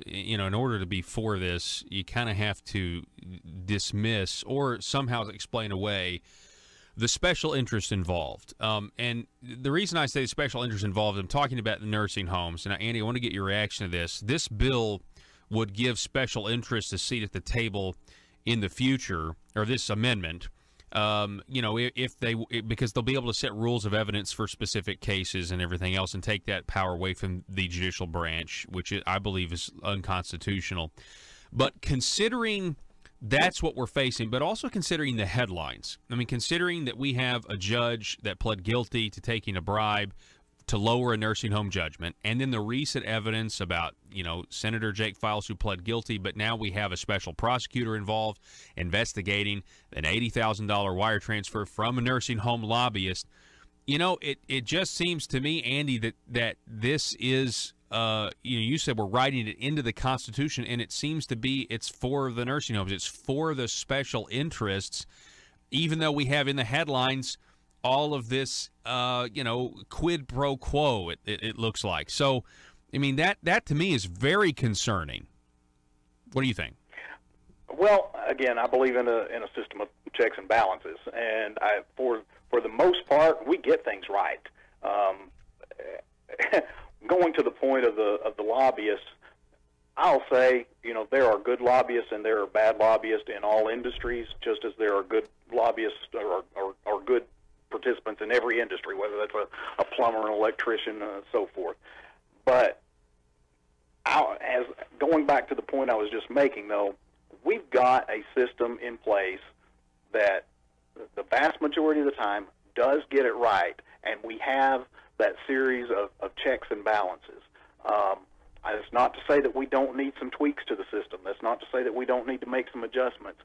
in order to be for this, you kind of have to dismiss or somehow explain away the special interest involved. And the reason I say special interest involved, I'm talking about the nursing homes. And Andy, I want to get your reaction to this. This bill would give special interest a seat at the table in the future, or this amendment. Because they'll be able to set rules of evidence for specific cases and everything else, and take that power away from the judicial branch, which I believe is unconstitutional. But considering that's what we're facing, but also considering the headlines. I mean, considering that we have a judge that pled guilty to taking a bribe to lower a nursing home judgment, and then the recent evidence about, Senator Jake Files, who pled guilty, but now we have a special prosecutor involved investigating an $80,000 wire transfer from a nursing home lobbyist. It just seems to me, Andy, that this is you said we're writing it into the Constitution, and it seems to be it's for the nursing homes. It's for the special interests, even though we have in the headlines all of this, quid pro quo, it looks like. So, I mean, that to me is very concerning. What do you think? Well, again, I believe in a system of checks and balances, and for the most part, we get things right. Going to the point of the lobbyists, I'll say, there are good lobbyists and there are bad lobbyists in all industries, just as there are good lobbyists or good participants in every industry, whether that's a plumber, an electrician, so forth. But as going back to the point I was just making, though, we've got a system in place that the vast majority of the time does get it right, and we have that series of checks and balances. That's not to say that we don't need some tweaks to the system. That's not to say that we don't need to make some adjustments.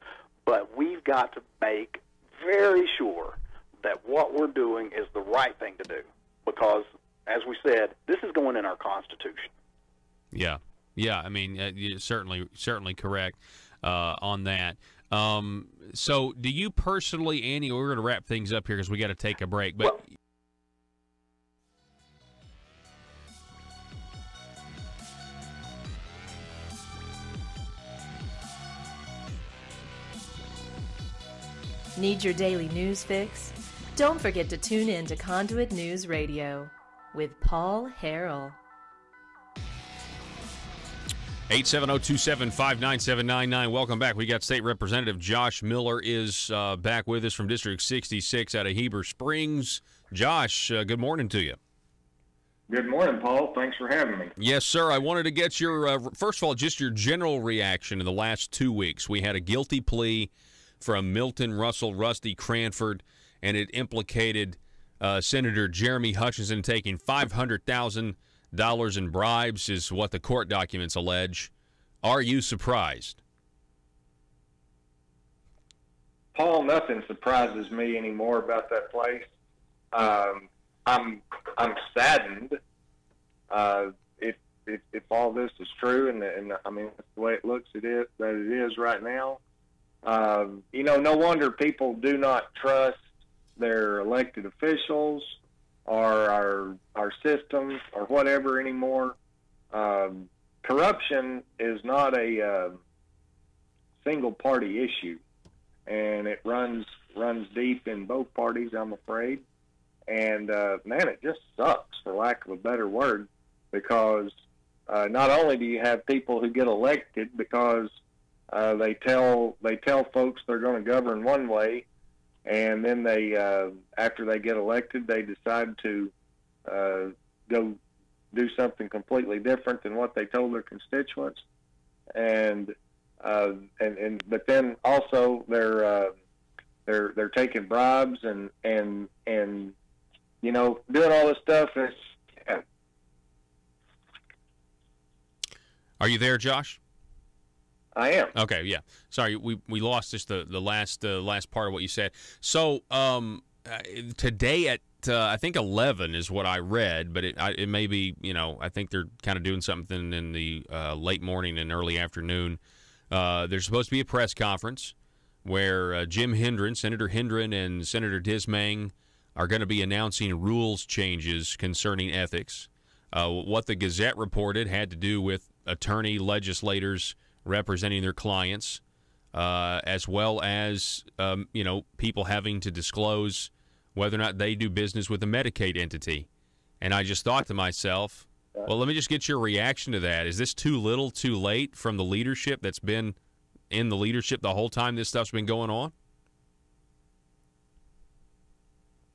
But we've got to make very sure that what we're doing is the right thing to do, because, as we said, this is going in our Constitution. Yeah. I mean, you're certainly correct on that. So, do you personally, Andy? We're going to wrap things up here because we got to take a break, but. Need your daily news fix? Don't forget to tune in to Conduit News Radio with Paul Harrell. 870-275-9799. Welcome back. We got State Representative Josh Miller is back with us from District 66 out of Heber Springs. Josh, good morning to you. Good morning, Paul. Thanks for having me. Yes, sir. I wanted to get your, first of all, just your general reaction in the last 2 weeks. We had a guilty plea from Milton Russell Rusty Cranford, and it implicated Senator Jeremy Hutchinson taking $500,000 in bribes, is what the court documents allege. Are you surprised? Paul, nothing surprises me anymore about that place. I'm saddened if all this is true, and I mean that's the way it looks that it is right now. No wonder people do not trust their elected officials or our systems or whatever anymore. Corruption is not a single party issue, and it runs deep in both parties, I'm afraid. And man, it just sucks, for lack of a better word, because not only do you have people who get elected because they tell folks they're going to govern one way, and then they after they get elected, they decide to go do something completely different than what they told their constituents, but then also they're taking bribes and you know, doing all this stuff. Yeah. Are you there, Josh? I am. Okay, yeah. Sorry, we lost just the last part of what you said. So today at I think 11 is what I read, but it may be, you know, I think they're kind of doing something in the late morning and early afternoon. There's supposed to be a press conference where Jim Hendren, Senator Hendren, and Senator Dismang are going to be announcing rules changes concerning ethics. What the Gazette reported had to do with attorney legislators representing their clients, as well as you know, people having to disclose whether or not they do business with a Medicaid entity. And I just thought to myself, well, let me just get your reaction to that. Is this too little, too late from the leadership that's been in the leadership the whole time this stuff's been going on?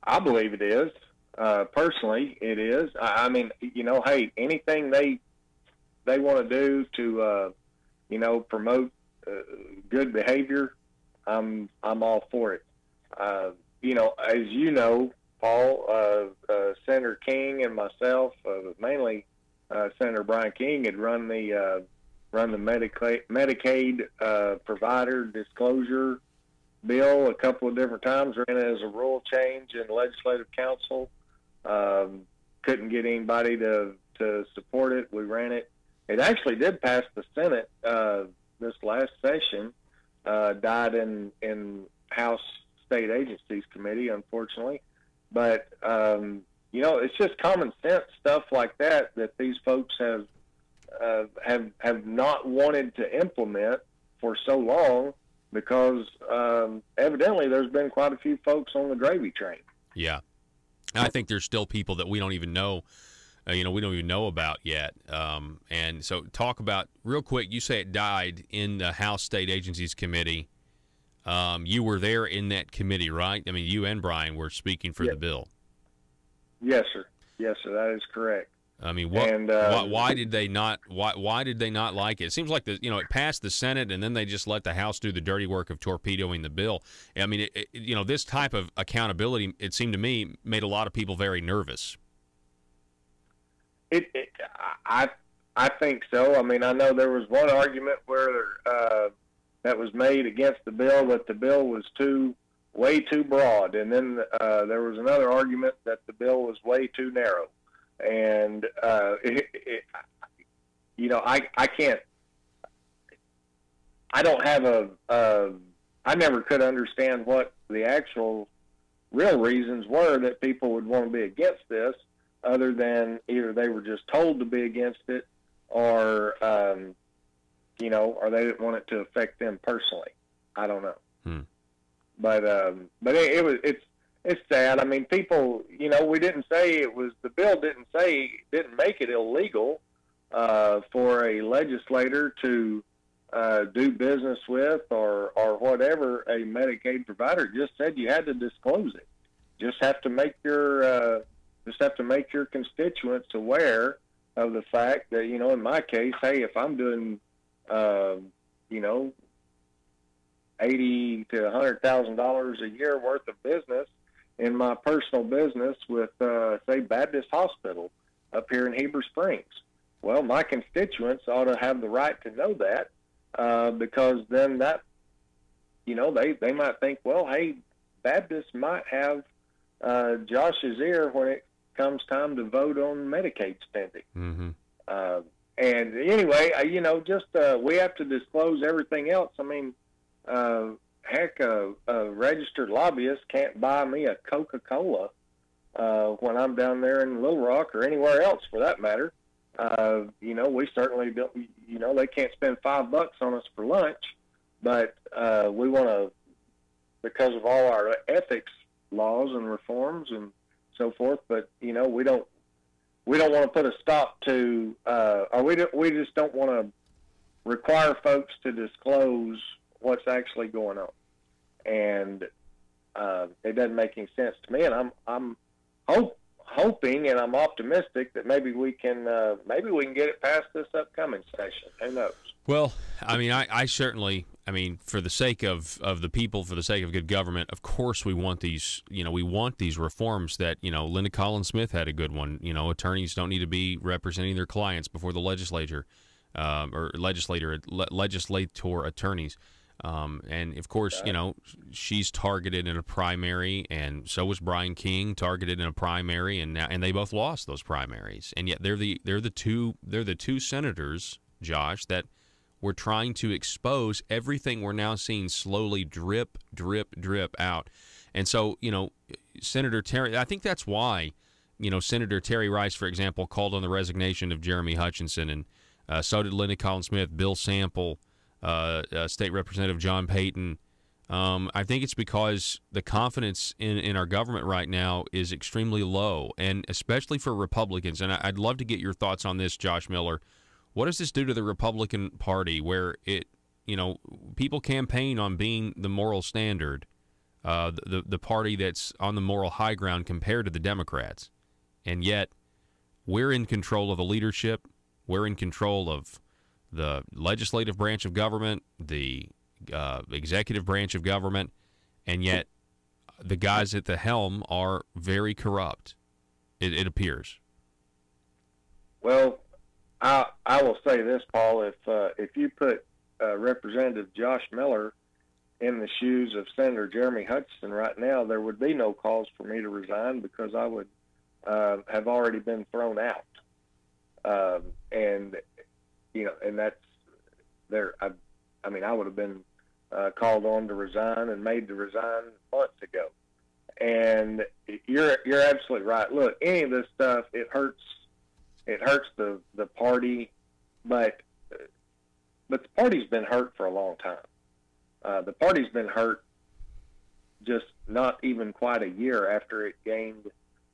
I believe it is. Personally, it is. I mean, you know, hey, anything they want to do to, you know, promote good behavior, I'm all for it. You know, as you know, Paul, Senator King and myself, mainly Senator Brian King, had run the Medicaid provider disclosure bill a couple of different times. Ran it as a rule change in legislative council. Couldn't get anybody to support it. We ran it. It actually did pass the Senate this last session. Died in House State Agencies Committee, unfortunately. But you know, it's just common sense stuff like that these folks have not wanted to implement for so long, because evidently there's been quite a few folks on the gravy train. Yeah. I think there's still people that we don't even know, we don't even know about yet. And so talk about, real quick, you say it died in the House State Agencies Committee. You were there in that committee, right? I mean, you and Brian were speaking for the bill. Yes, sir. Yes, sir. That is correct. I mean, why did they not? Why did they not like it? It seems like it passed the Senate, and then they just let the House do the dirty work of torpedoing the bill. I mean, this type of accountability, it seemed to me, made a lot of people very nervous. I think so. I mean, I know there was one argument where that was made against the bill, that the bill was way too broad, and then there was another argument that the bill was way too narrow. And I can't. I don't have I never could understand what the actual real reasons were that people would want to be against this, other than either they were just told to be against it, or or they didn't want it to affect them personally. I don't know. But it's sad. I mean, people, we didn't say the bill didn't make it illegal for a legislator to do business with or whatever a Medicaid provider. It just said you had to disclose it. Just have to make your constituents aware of the fact that, in my case, hey, if I'm doing $80,000 to $100,000 a year worth of business in my personal business with, say, Baptist Hospital up here in Heber Springs. Well, my constituents ought to have the right to know that, because then that, they might think, well, hey, Baptists might have Josh's ear when it comes time to vote on Medicaid spending. Mm-hmm. And anyway, we have to disclose everything else. I mean, heck, a registered lobbyist can't buy me a Coca-Cola when I'm down there in Little Rock or anywhere else for that matter. We certainly don't, they can't spend $5 on us for lunch, but we want to, because of all our ethics laws and reforms and so forth, but, we don't want to put a stop to, or we just don't want to require folks to disclose what's actually going on. And it doesn't make any sense to me, and I'm hoping and I'm optimistic that maybe we can get it past this upcoming session. Who knows? Well, I mean, I certainly, I mean, for the sake of the people, for the sake of good government, of course we want these, we want these reforms that, Linda Collins Smith had a good one. Attorneys don't need to be representing their clients before the legislature or legislator attorneys. And of course, she's targeted in a primary, and so was Brian King, targeted in a primary, and they both lost those primaries. And yet they're the two senators, Josh, that were trying to expose everything we're now seeing slowly drip, drip, drip out. And so, Senator Terry, I think that's why, Senator Terry Rice, for example, called on the resignation of Jeremy Hutchinson, and so did Linda Collins Smith, Bill Sample, State Representative John Payton. I think it's because the confidence in our government right now is extremely low, and especially for Republicans. And I'd love to get your thoughts on this, Josh Miller. What does this do to the Republican Party, where people campaign on being the moral standard, the party that's on the moral high ground compared to the Democrats, and yet we're in control of the leadership, we're in control of the legislative branch of government, the executive branch of government, and yet the guys at the helm are very corrupt, it appears. Well, I will say this, Paul. If you put Representative Josh Miller in the shoes of Senator Jeremy Hutchinson right now, there would be no cause for me to resign, because I would have already been thrown out. And that's there. I would have been called on to resign and made to resign months ago. And you're absolutely right. Look, any of this stuff, it hurts the party, but the party's been hurt for a long time. The party's been hurt just not even quite a year after it gained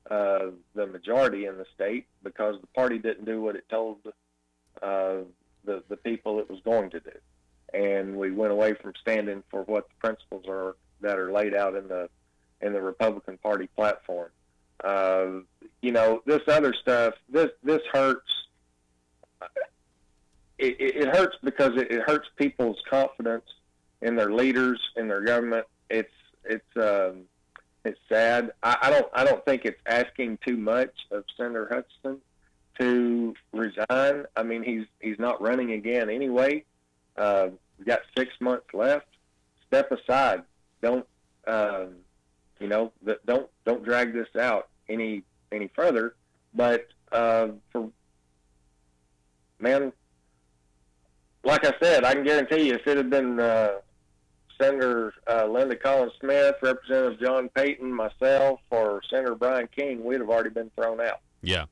the majority in the state, because the party didn't do what it told the people it was going to do. And we went away from standing for what the principles are that are laid out in the Republican Party platform. This other stuff, this hurts. It hurts because it hurts people's confidence in their leaders, in their government. It's sad. I don't think it's asking too much of Senator Hutchinson to resign. I mean, he's not running again anyway. We've got 6 months left. Step aside. Don't drag this out any further. But like I said, I can guarantee you, if it had been Senator Linda Collins Smith, Representative John Payton, myself, or Senator Brian King, we'd have already been thrown out. Yeah,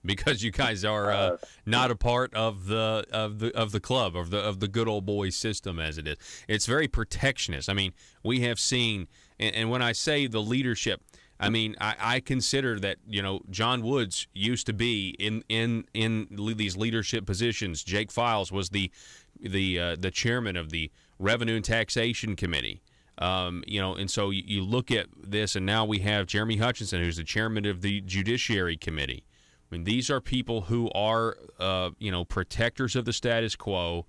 because you guys are not a part of the club, of the good old boy system, as it is. It's very protectionist. I mean, we have seen, and when I say the leadership, I mean I consider that John Woods used to be in these leadership positions. Jake Files was the chairman of the Revenue and Taxation Committee. And so you look at this, and now we have Jeremy Hutchinson, who's the chairman of the Judiciary Committee. I mean, these are people who are, protectors of the status quo.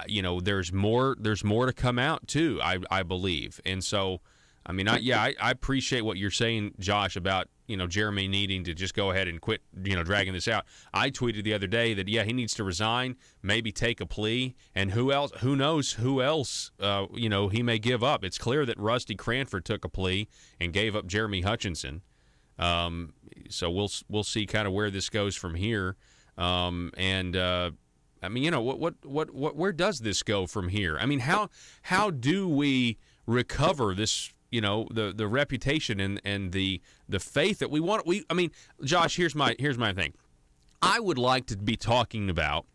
There's more to come out too, I believe. And so, I mean, I appreciate what you're saying, Josh, about Jeremy needing to just go ahead and quit, dragging this out. I tweeted the other day that he needs to resign, maybe take a plea, and who knows who else he may give up. It's clear that Rusty Cranford took a plea and gave up Jeremy Hutchinson. So we'll see kind of where this goes from here. I mean, where does this go from here? I mean, how do we recover this? The reputation and the faith that we want. I mean, Josh, here's my thing. I would like to be talking about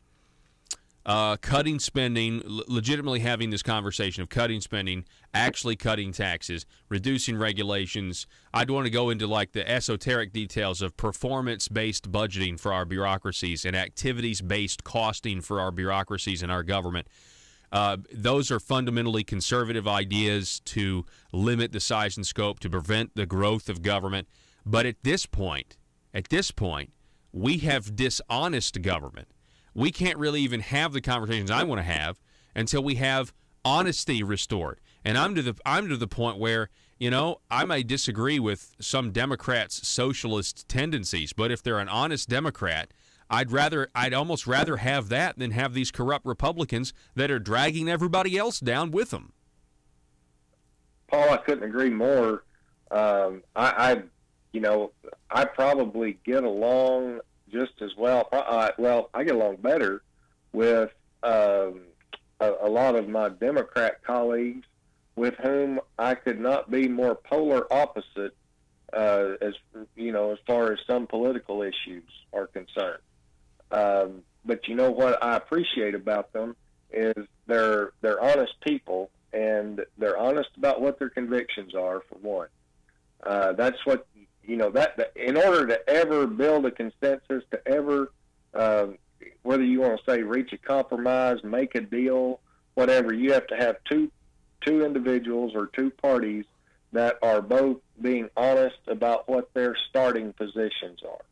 cutting spending, legitimately having this conversation of cutting spending, actually cutting taxes, reducing regulations. I'd want to go into like the esoteric details of performance-based budgeting for our bureaucracies and activities-based costing for our bureaucracies and our government. Those are fundamentally conservative ideas to limit the size and scope, to prevent the growth of government. But at this point, At this point, we have dishonest government. We can't really even have the conversations I want to have until we have honesty restored. And I'm to the point where, I may disagree with some Democrats' socialist tendencies, but if they're an honest Democrat, I'd almost rather have that than have these corrupt Republicans that are dragging everybody else down with them. Paul, I couldn't agree more. I probably get along just as well. I get along better with a lot of my Democrat colleagues, with whom I could not be more polar opposite as far as some political issues are concerned. But you know what I appreciate about them is they're honest people, and they're honest about what their convictions are, for one. That's what, that in order to ever build a consensus, to ever, whether you want to say reach a compromise, make a deal, whatever, you have to have two individuals or two parties that are both being honest about what their starting positions are.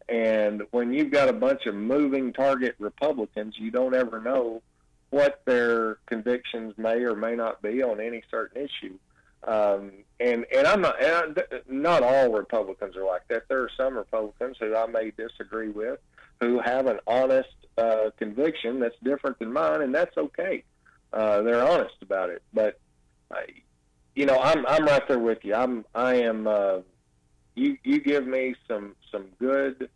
And when you've got a bunch of moving target Republicans, you don't ever know what their convictions may or may not be on any certain issue. And not all Republicans are like that. There are some Republicans who I may disagree with, who have an honest conviction that's different than mine, and that's okay. They're honest about it. But I'm right there with you. You give me some good,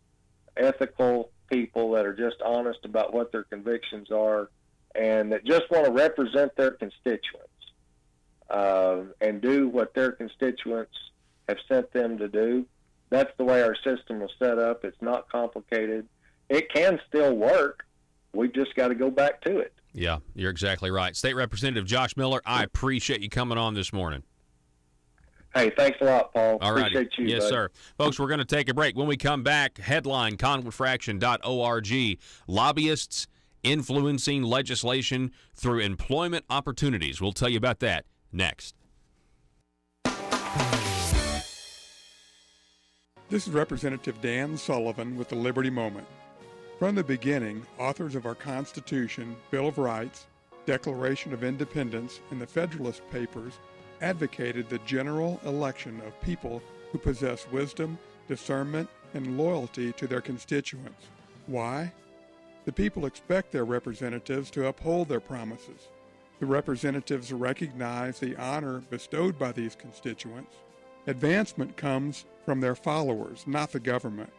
ethical people that are just honest about what their convictions are, and that just want to represent their constituents and do what their constituents have sent them to do. That's the way our system was set up. It's not complicated. It can still work. We just got to go back to it. Yeah, you're exactly right. State Representative Josh Miller, I appreciate you coming on this morning. Hey, thanks a lot, Paul. All right. Appreciate you, yes, bud. sir. Folks, we're going to take a break. When we come back, headline, conduitforaction.org, lobbyists influencing legislation through employment opportunities. We'll tell you about that next. This is Representative Dan Sullivan with the Liberty Moment. From the beginning, authors of our Constitution, Bill of Rights, Declaration of Independence, and the Federalist Papers advocated the general election of people who possess wisdom, discernment, and loyalty to their constituents. Why? The people expect their representatives to uphold their promises. The representatives recognize the honor bestowed by these constituents. Advancement comes from their followers, not the government.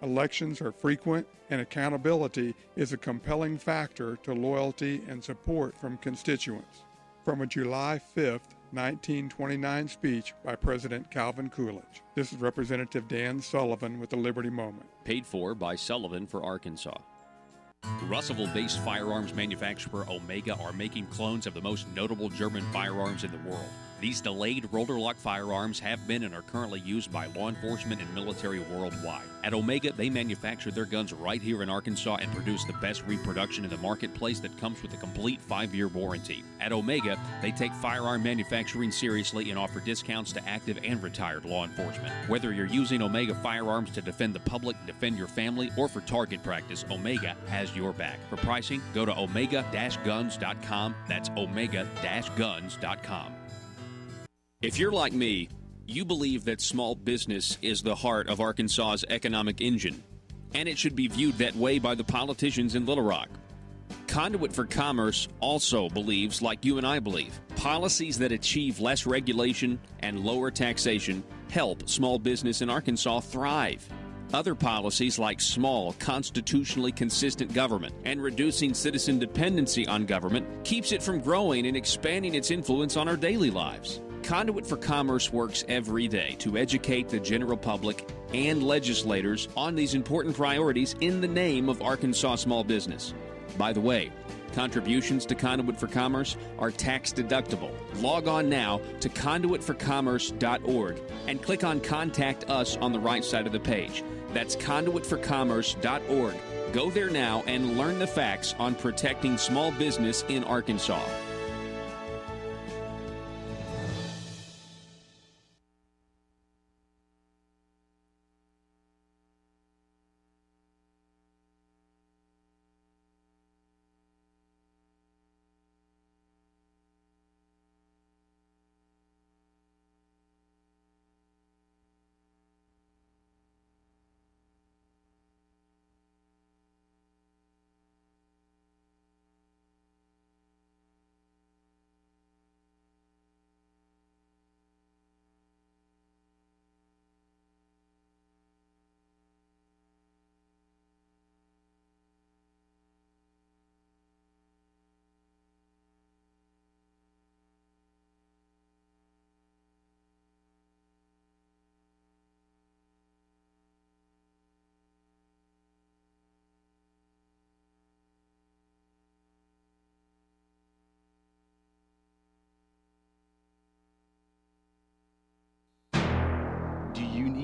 Elections are frequent, and accountability is a compelling factor to loyalty and support from constituents. From a July 5th, 1929 speech by President Calvin Coolidge. This is Representative Dan Sullivan with the Liberty Moment. Paid for by Sullivan for Arkansas. Russellville-based firearms manufacturer Omega are making clones of the most notable German firearms in the world. These delayed rotor-lock firearms have been and are currently used by law enforcement and military worldwide. At Omega, they manufacture their guns right here in Arkansas and produce the best reproduction in the marketplace that comes with a complete 5-year warranty. At Omega, they take firearm manufacturing seriously and offer discounts to active and retired law enforcement. Whether you're using Omega firearms to defend the public, defend your family, or for target practice, Omega has your back. For pricing, go to omega-guns.com. That's omega-guns.com. If you're like me, you believe that small business is the heart of Arkansas's economic engine, and it should be viewed that way by the politicians in Little Rock. Conduit for Commerce also believes, like you and I believe, policies that achieve less regulation and lower taxation help small business in Arkansas thrive. Other policies like small, constitutionally consistent government and reducing citizen dependency on government keeps it from growing and expanding its influence on our daily lives. Conduit for Commerce works every day to educate the general public and legislators on these important priorities in the name of Arkansas small business. By the way, contributions to Conduit for Commerce are tax deductible. Log on now to conduitforcommerce.org and click on Contact Us on the right side of the page. That's conduitforcommerce.org. Go there now and learn the facts on protecting small business in Arkansas.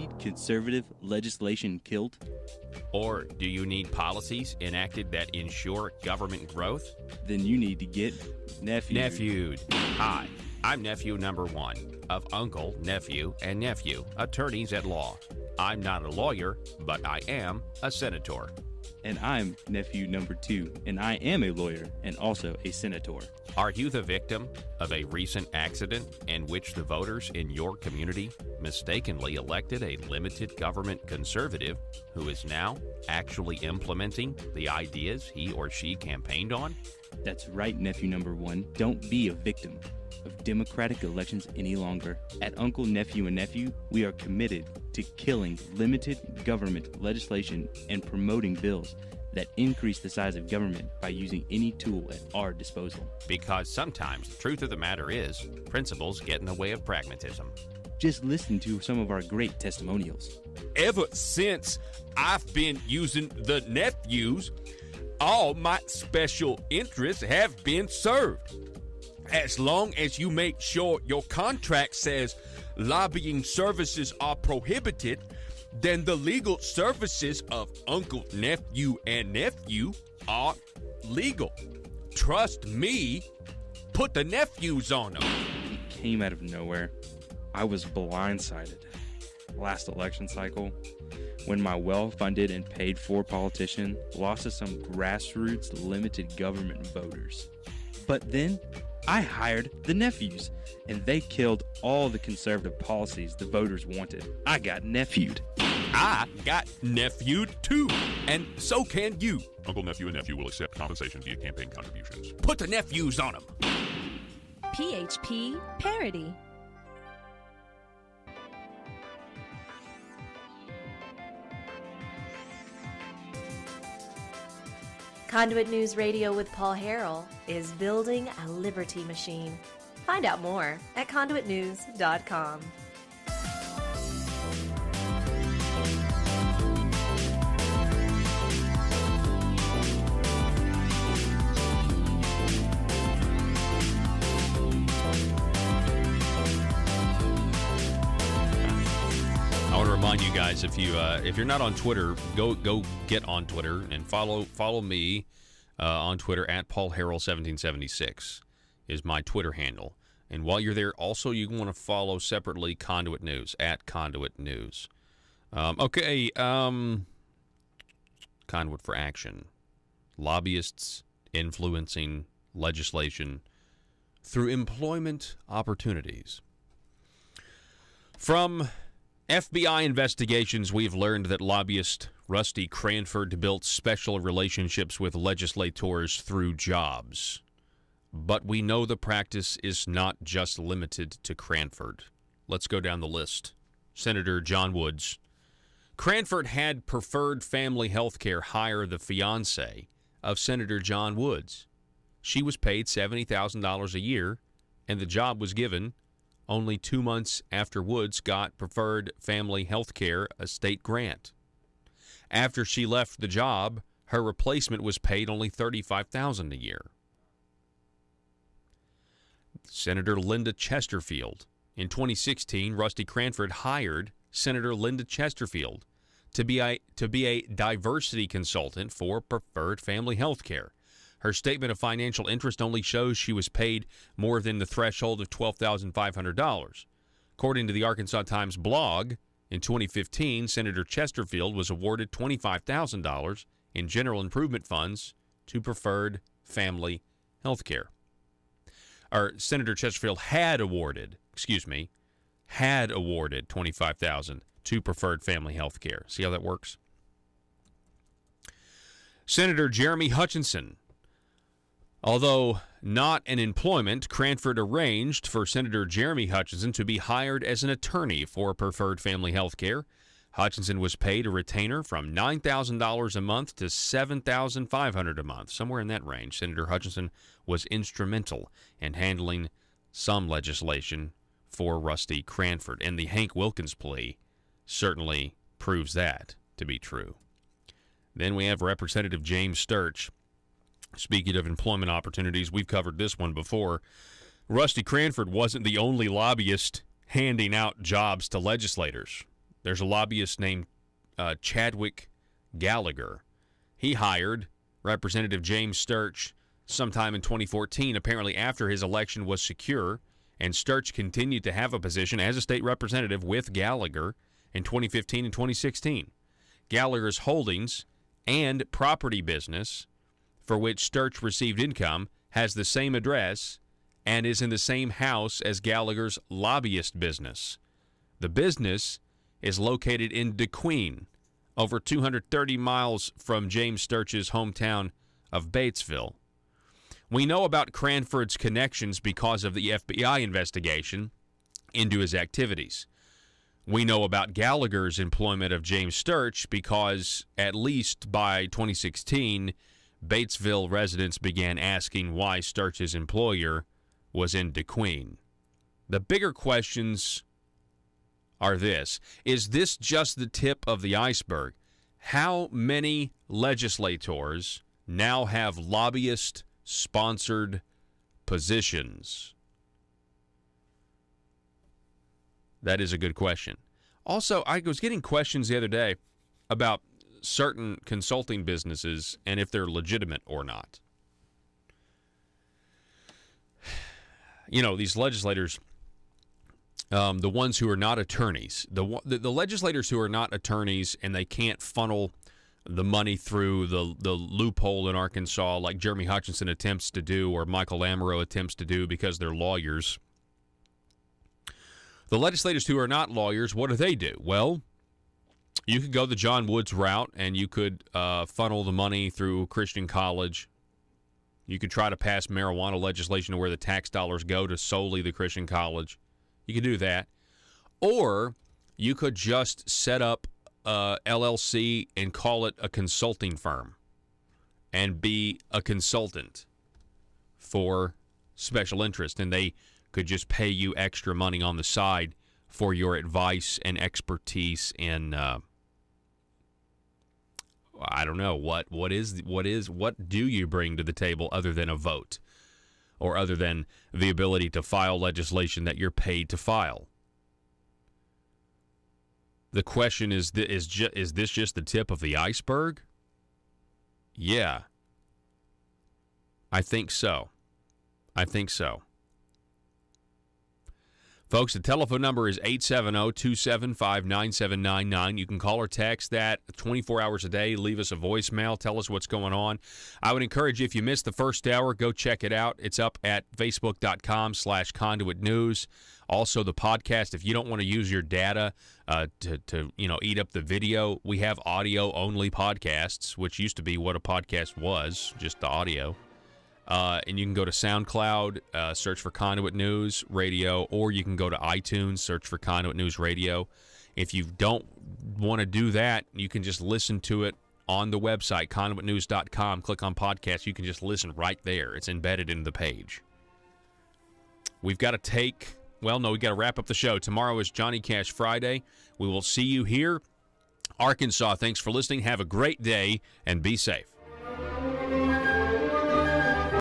need conservative legislation killed? Or do you need policies enacted that ensure government growth? Then you need to get Nephewed. Hi, I'm nephew number 1 of uncle, nephew, and nephew, attorneys at law. I'm not a lawyer, but I am a senator. And I'm nephew number 2, and I am a lawyer and also a senator. Are you the victim of a recent accident in which the voters in your community mistakenly elected a limited government conservative who is now actually implementing the ideas he or she campaigned on? That's right, nephew number 1. Don't be a victim of democratic elections any longer. At Uncle, Nephew, and Nephew, we are committed to killing limited government legislation and promoting bills that increase the size of government by using any tool at our disposal. Because sometimes the truth of the matter is, principles get in the way of pragmatism. Just listen to some of our great testimonials. Ever since I've been using the nephews, all my special interests have been served. As long as you make sure your contract says lobbying services are prohibited, then the legal services of uncle, nephew, and nephew are legal. Trust me, put the nephews on them. It came out of nowhere. I was blindsided last election cycle when my well-funded and paid-for politician lost to some grassroots limited government voters. But then I hired the nephews, and they killed all the conservative policies the voters wanted. I got nephewed. I got nephewed too, and so can you. Uncle, nephew, and nephew will accept compensation via campaign contributions. Put the nephews on them. PHP Parody. Conduit News Radio with Paul Harrell is building a liberty machine. Find out more at conduitnews.com. I want to remind you guys, if you're not on Twitter, go get on Twitter and follow me on Twitter at Paul Harrell 1776 is my Twitter handle. And while you're there, also you want to follow separately Conduit News at Conduit News. Conduit for Action. Lobbyists influencing legislation through employment opportunities. From FBI investigations, we've learned that lobbyist Rusty Cranford built special relationships with legislators through jobs. But we know the practice is not just limited to Cranford. Let's go down the list. Senator John Woods. Cranford had Preferred Family Healthcare hire the fiancée of Senator John Woods. She was paid $70,000 a year, and the job was given only 2 months after Woods got Preferred Family Healthcare, a state grant. After she left the job, her replacement was paid only $35,000 a year. Senator Linda Chesterfield. In 2016, Rusty Cranford hired Senator Linda Chesterfield to be a diversity consultant for Preferred Family Healthcare. Her statement of financial interest only shows she was paid more than the threshold of $12,500. According to the Arkansas Times blog, in 2015, Senator Chesterfield was awarded $25,000 in general improvement funds to Preferred Family Healthcare. Or Senator Chesterfield had awarded $25,000 to Preferred Family Healthcare. See how that works? Senator Jeremy Hutchinson. Although not in employment, Cranford arranged for Senator Jeremy Hutchinson to be hired as an attorney for Preferred Family Healthcare. Hutchinson was paid a retainer from $9,000 a month to $7,500 a month, somewhere in that range. Senator Hutchinson was instrumental in handling some legislation for Rusty Cranford, and the Hank Wilkins plea certainly proves that to be true. Then we have Representative James Sturch. Speaking of employment opportunities, we've covered this one before. Rusty Cranford wasn't the only lobbyist handing out jobs to legislators. There's a lobbyist named Chadwick Gallagher. He hired Representative James Sturch sometime in 2014, apparently after his election was secure, and Sturch continued to have a position as a state representative with Gallagher in 2015 and 2016. Gallagher's holdings and property business, for which Sturch received income, has the same address and is in the same house as Gallagher's lobbyist business. The business is located in DeQueen, over 230 miles from James Sturch's hometown of Batesville. We know about Cranford's connections because of the FBI investigation into his activities. We know about Gallagher's employment of James Sturch because, at least by 2016, Batesville residents began asking why Sturch's employer was in DeQueen. The bigger questions are this. Is this just the tip of the iceberg? How many legislators now have lobbyist-sponsored positions? That is a good question. Also, I was getting questions the other day about certain consulting businesses and if they're legitimate or not. You know, these legislators, the ones who are not attorneys, the legislators who are not attorneys and they can't funnel the money through the loophole in Arkansas like Jeremy Hutchinson attempts to do or Michael Amaro attempts to do because they're lawyers. The legislators who are not lawyers, what do? Well, you could go the John Woods route and you could funnel the money through Christian College. You could try to pass marijuana legislation to where the tax dollars go to solely the Christian College. You could do that. Or you could just set up a LLC and call it a consulting firm and be a consultant for special interest. And they could just pay you extra money on the side for your advice and expertise in I don't know what do you bring to the table other than a vote or other than the ability to file legislation that you're paid to file? The question is this just the tip of the iceberg? Yeah. I think so. Folks, the telephone number is 870-275-9799. You can call or text that 24 hours a day. Leave us a voicemail. Tell us what's going on. I would encourage you, if you missed the first hour, go check it out. It's up at facebook.com/Conduit News. Also, the podcast, if you don't want to use your data to eat up the video, we have audio-only podcasts, which used to be what a podcast was, just the audio. And you can go to SoundCloud, search for Conduit News Radio, or you can go to iTunes, search for Conduit News Radio. If you don't want to do that, you can just listen to it on the website, conduitnews.com. Click on podcast. You can just listen right there. It's embedded in the page. We've got to we got to wrap up the show. Tomorrow is Johnny Cash Friday. We will see you here. Arkansas, thanks for listening. Have a great day and be safe.